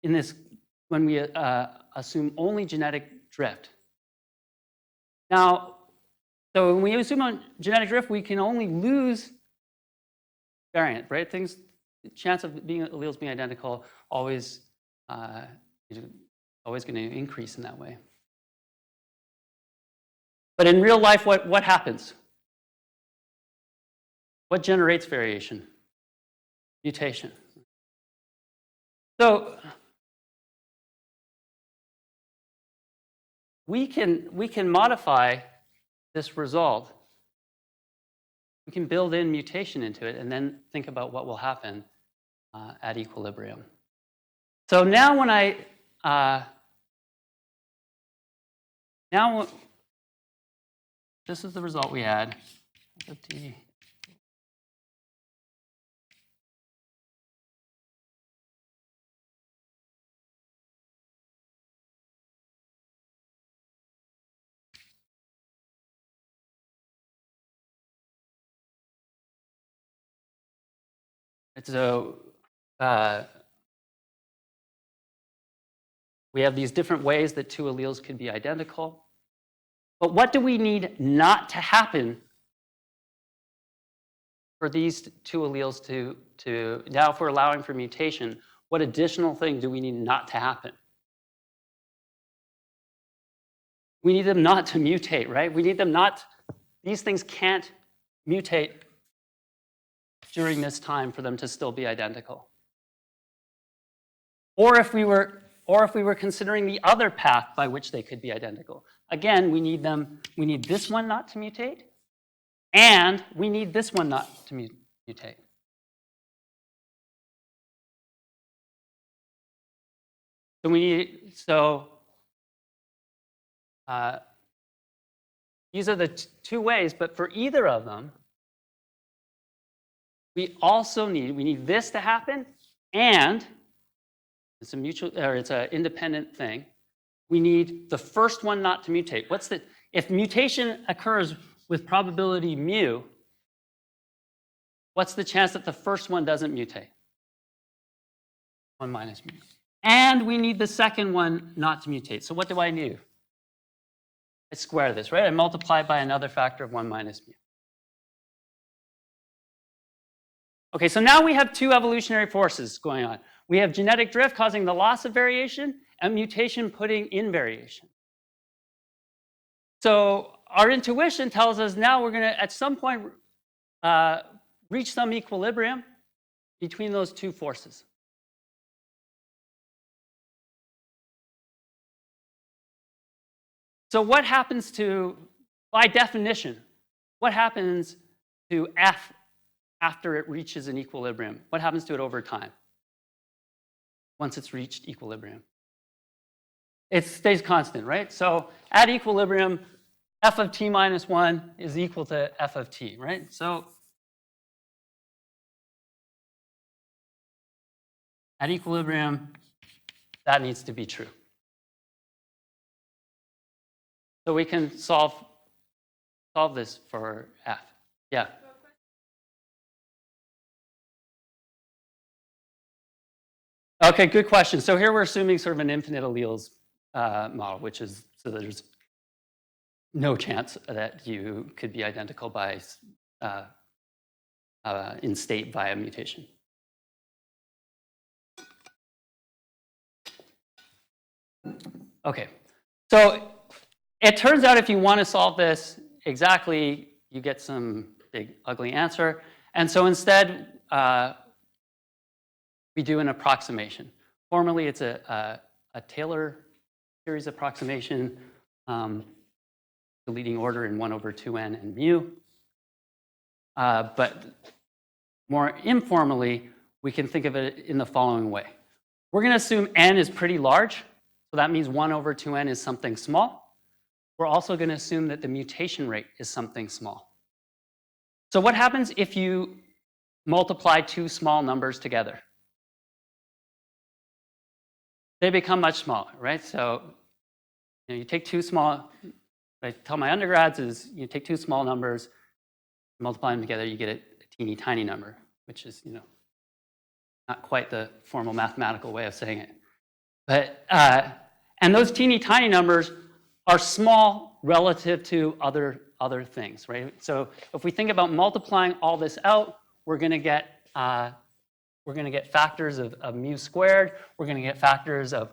in this when we assume only genetic drift. Now, so when we assume on genetic drift, we can only lose variant, right? The chance of alleles being identical always always going to increase in that way. But in real life, what happens? What generates variation? Mutation. So we can modify this result. We can build in mutation into it and then think about what will happen at equilibrium. So now when this is the result we had. So we have these different ways that two alleles could be identical. But what do we need not to happen for these two alleles to now if we're allowing for mutation, what additional thing do we need not to happen? We need them not to mutate, right? We need them not, these things can't mutate during this time for them to still be identical. Or if we were considering the other path by which they could be identical. Again, we need this one not to mutate, and we need this one not to mutate. So these are the two ways, but for either of them, we also need this to happen, and it's an independent thing. We need the first one not to mutate. If mutation occurs with probability mu, what's the chance that the first one doesn't mutate? 1 minus mu. And we need the second one not to mutate. So what do I do? I square this, right? I multiply it by another factor of 1 minus mu. Okay, so now we have two evolutionary forces going on. We have genetic drift causing the loss of variation and mutation putting in variation. So our intuition tells us now we're going to, at some point, reach some equilibrium between those two forces. So what happens by definition, what happens to F after it reaches an equilibrium? What happens to it over time once it's reached equilibrium? It stays constant, right? So at equilibrium, f of t minus 1 is equal to f of t, right? So at equilibrium, that needs to be true. So we can solve this for f. Yeah. Okay, good question. So here we're assuming sort of an infinite alleles model, which is so there's no chance that you could be identical by in state via mutation. Okay, so it turns out if you want to solve this exactly, you get some big ugly answer. And so instead, we do an approximation. Formally, it's a Taylor series approximation, deleting order in 1 over 2n and mu. But more informally, we can think of it in the following way. We're going to assume n is pretty large. So that means 1 over 2n is something small. We're also going to assume that the mutation rate is something small. So what happens if you multiply two small numbers together? They become much smaller, right? So you take two small, what I tell my undergrads is you take two small numbers, multiply them together, you get a teeny tiny number, which is, not quite the formal mathematical way of saying it. But, and those teeny tiny numbers are small relative to other things, right? So if we think about multiplying all this out, we're going to get factors of mu squared. We're going to get factors of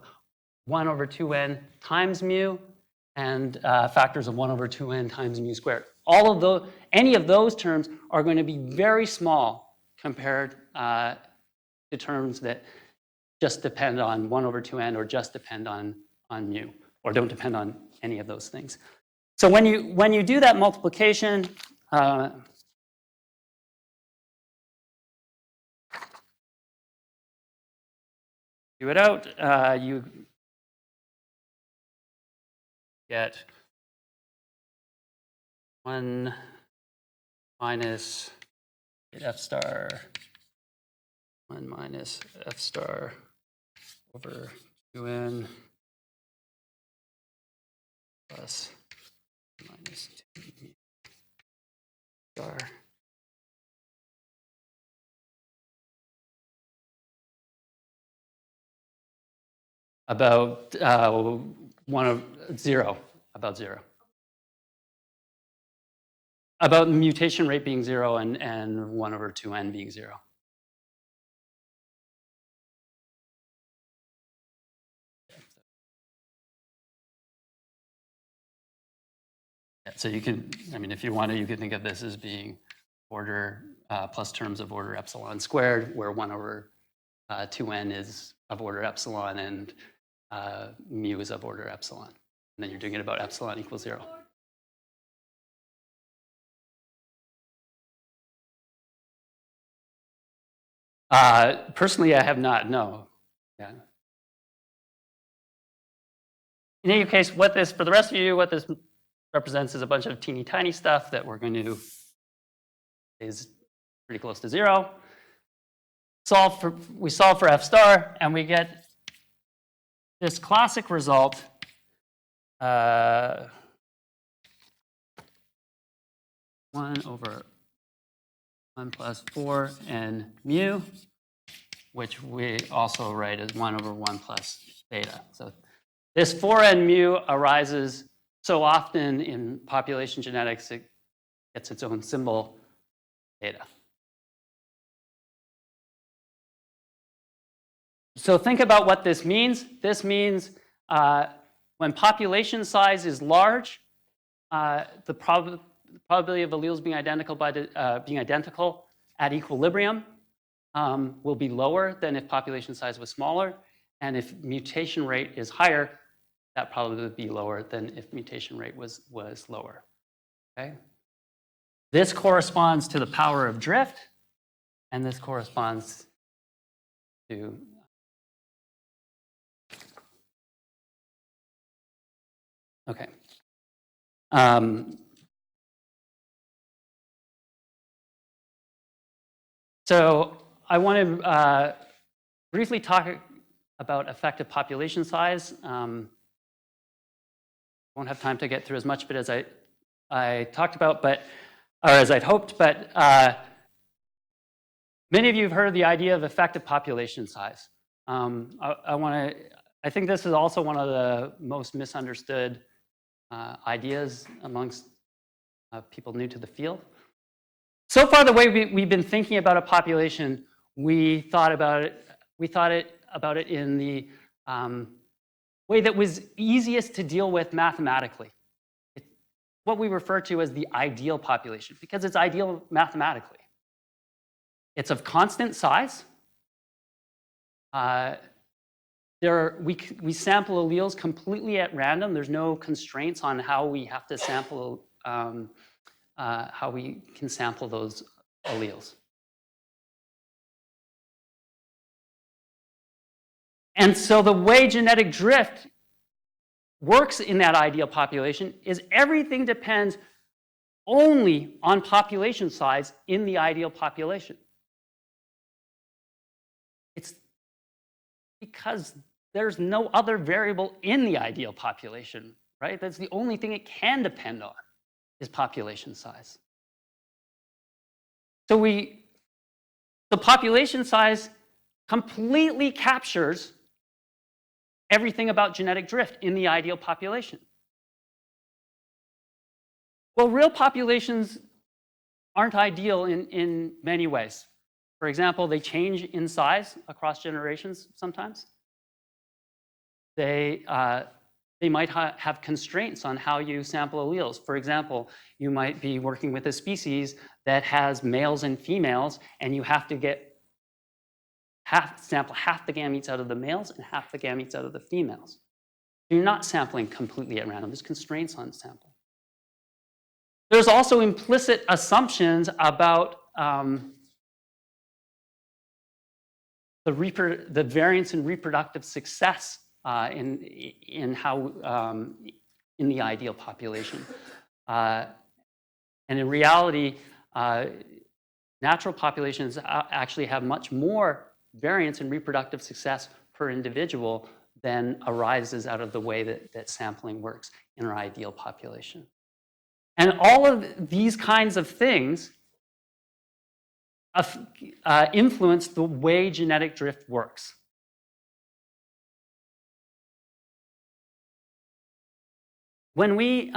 1 over 2n times mu and factors of 1 over 2n times mu squared. All of those, any of those terms are going to be very small compared to terms that just depend on 1 over 2n or just depend on mu or don't depend on any of those things. So when you do that multiplication, do it out, you get 1 minus f star, 1 minus f star over 2n plus minus 2 star. About 1 of 0, about 0. About the mutation rate being 0 and 1 over 2n being 0. Yeah, so you can, I mean, if you want to, you could think of this as being order plus terms of order epsilon squared, where 1 over 2n is of order epsilon and mu is of order epsilon. And then you're doing it about epsilon equals 0. Personally, I have not, no. Yeah. In any case, what this, for the rest of you, what this represents is a bunch of teeny tiny stuff that we're going to is pretty close to 0. We solve for f star, and we get this classic result. 1 over 1 plus 4 n mu, which we also write as 1 over 1 plus beta. So this 4n mu arises so often in population genetics, it gets its own symbol, beta. So think about what this means. This means when population size is large, the probability of alleles being identical at equilibrium will be lower than if population size was smaller. And if mutation rate is higher, that probably would be lower than if mutation rate was lower. Okay? This corresponds to the power of drift, and this corresponds to okay. So I want to briefly talk about effective population size. Won't have time to get through as much of it as I talked about, or as I'd hoped, but many of you have heard the idea of effective population size. I think this is also one of the most misunderstood ideas amongst people new to the field. So far, the way we've been thinking about a population, we thought about it in the way that was easiest to deal with mathematically. It's what we refer to as the ideal population, because it's ideal mathematically. It's of constant size. We sample alleles completely at random. There's no constraints on how we have to sample, how we can sample those alleles. And so the way genetic drift works in that ideal population is everything depends only on population size in the ideal population. It's because there's no other variable in the ideal population, right? That's the only thing it can depend on is population size. So the population size completely captures everything about genetic drift in the ideal population. Well, real populations aren't ideal in many ways. For example, they change in size across generations sometimes. They might have constraints on how you sample alleles. For example, you might be working with a species that has males and females, and you have to sample half the gametes out of the males and half the gametes out of the females. You're not sampling completely at random. There's constraints on sampling. There's also implicit assumptions about the variance in reproductive success in the ideal population. And in reality, natural populations actually have much more variance in reproductive success per individual than arises out of the way that sampling works in our ideal population. And all of these kinds of things influence the way genetic drift works. When we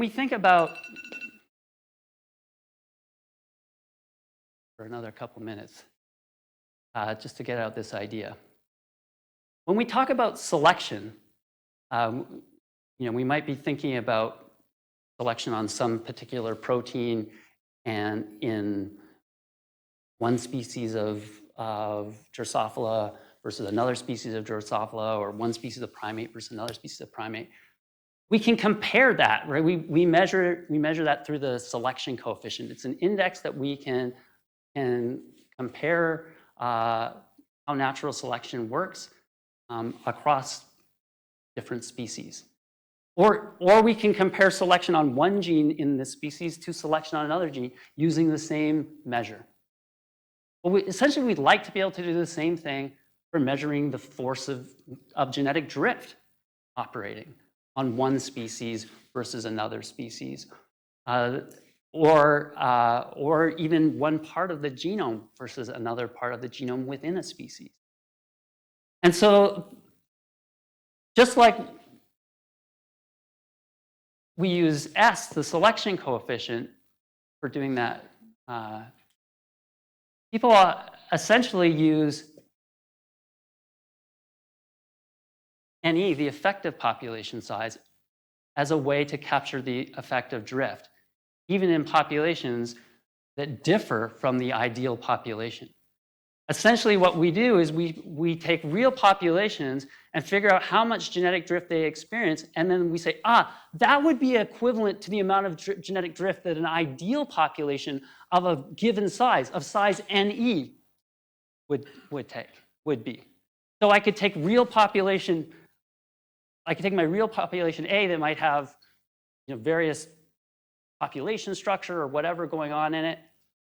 think about, for another couple minutes, just to get out this idea. When we talk about selection, we might be thinking about selection on some particular protein and in one species of Drosophila versus another species of Drosophila, or one species of primate versus another species of primate. We can compare that, right? We measure that through the selection coefficient. It's an index that we can compare how natural selection works across different species. Or we can compare selection on one gene in this species to selection on another gene using the same measure. Well, essentially, we'd like to be able to do the same thing for measuring the force of genetic drift operating on one species versus another species, or even one part of the genome versus another part of the genome within a species. And so, just like we use S, the selection coefficient, for doing that, people essentially use NE, the effective population size, as a way to capture the effect of drift, even in populations that differ from the ideal population. essentially what we do is we take real populations and figure out how much genetic drift they experience, and then we say, that would be equivalent to the amount of genetic drift that an ideal population of a given size, of size NE, would be. So I could take my real population A that might have various population structure or whatever going on in it,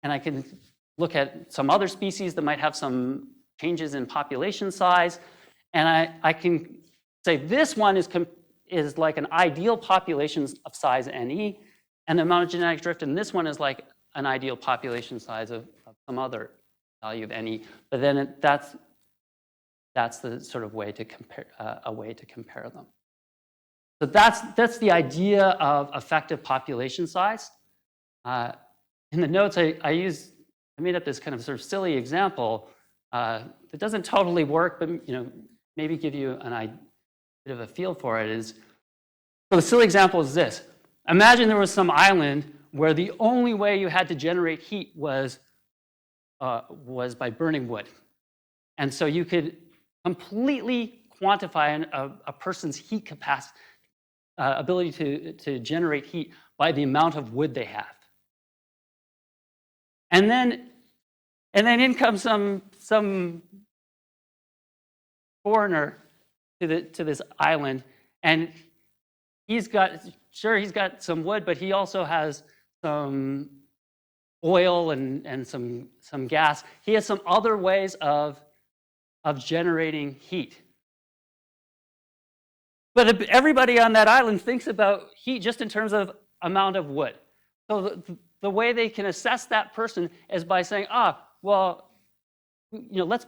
and I can look at some other species that might have some changes in population size, and I can say this one is like an ideal population of size NE, and the amount of genetic drift in this one is like an ideal population size of some other value of NE. But then that's the sort of way to compare them. So that's the idea of effective population size. In the notes, I made up this kind of sort of silly example that doesn't totally work, but maybe give you a bit of a feel for it. So the silly example is this: imagine there was some island where the only way you had to generate heat was by burning wood, and so you could completely quantify a person's heat capacity, ability to generate heat by the amount of wood they have. And then in comes some foreigner to this island, and he's got some wood, but he also has some oil and some gas. He has some other ways of generating heat. But everybody on that island thinks about heat just in terms of amount of wood. So the way they can assess that person is by saying, well, let's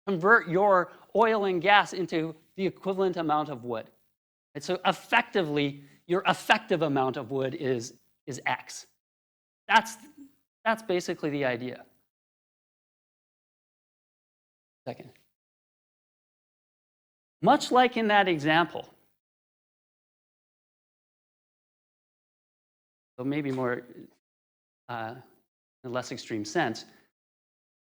convert your oil and gas into the equivalent amount of wood. And so effectively, your effective amount of wood is X. That's basically the idea. Second. Much like in that example, so maybe more in a less extreme sense,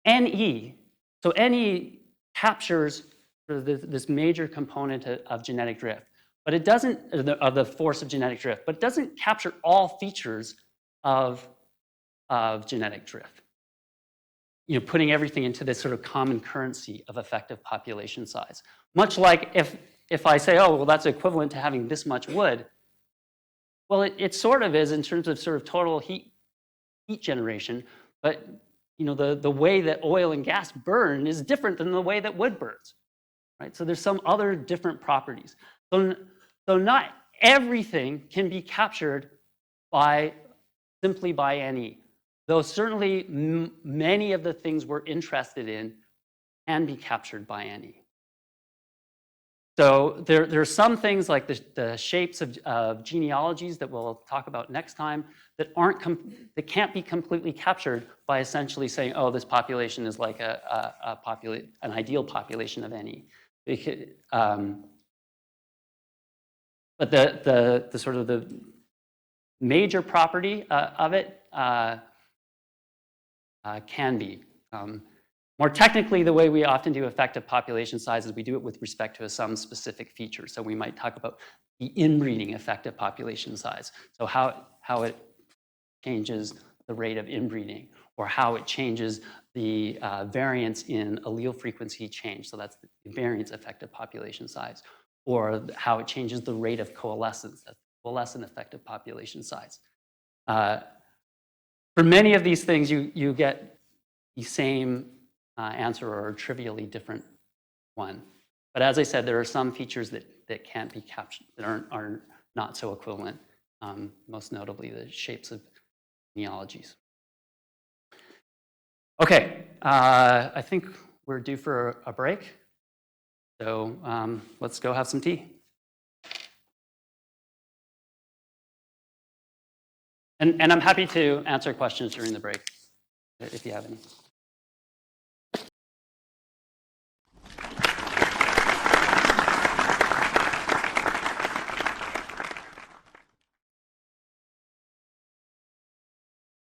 NE, so NE captures this major component of genetic drift, but it doesn't, of the force of genetic drift, but it doesn't capture all features of genetic drift. Putting everything into this sort of common currency of effective population size. Much like if I say, well, that's equivalent to having this much wood, well, it sort of is in terms of sort of total heat generation, but the way that oil and gas burn is different than the way that wood burns, right? So there's some other different properties. So not everything can be captured simply by NE, though certainly many of the things we're interested in can be captured by NE. So there are some things like the shapes of genealogies that we'll talk about next time that can't be completely captured by essentially saying, this population is like an ideal population of NE. But the sort of the major property of it can be. More technically, the way we often do effective population size is we do it with respect to some specific feature. So we might talk about the inbreeding effective population size. So how it changes the rate of inbreeding, or how it changes the variance in allele frequency change. So that's the variance effective population size. Or how it changes the rate of coalescence, that's coalescent effective population size. For many of these things, you get the same answer or a trivially different one. But as I said, there are some features that can't be captured, that are not so equivalent, most notably the shapes of genealogies. Okay, I think we're due for a break. So let's go have some tea. And I'm happy to answer questions during the break if you have any.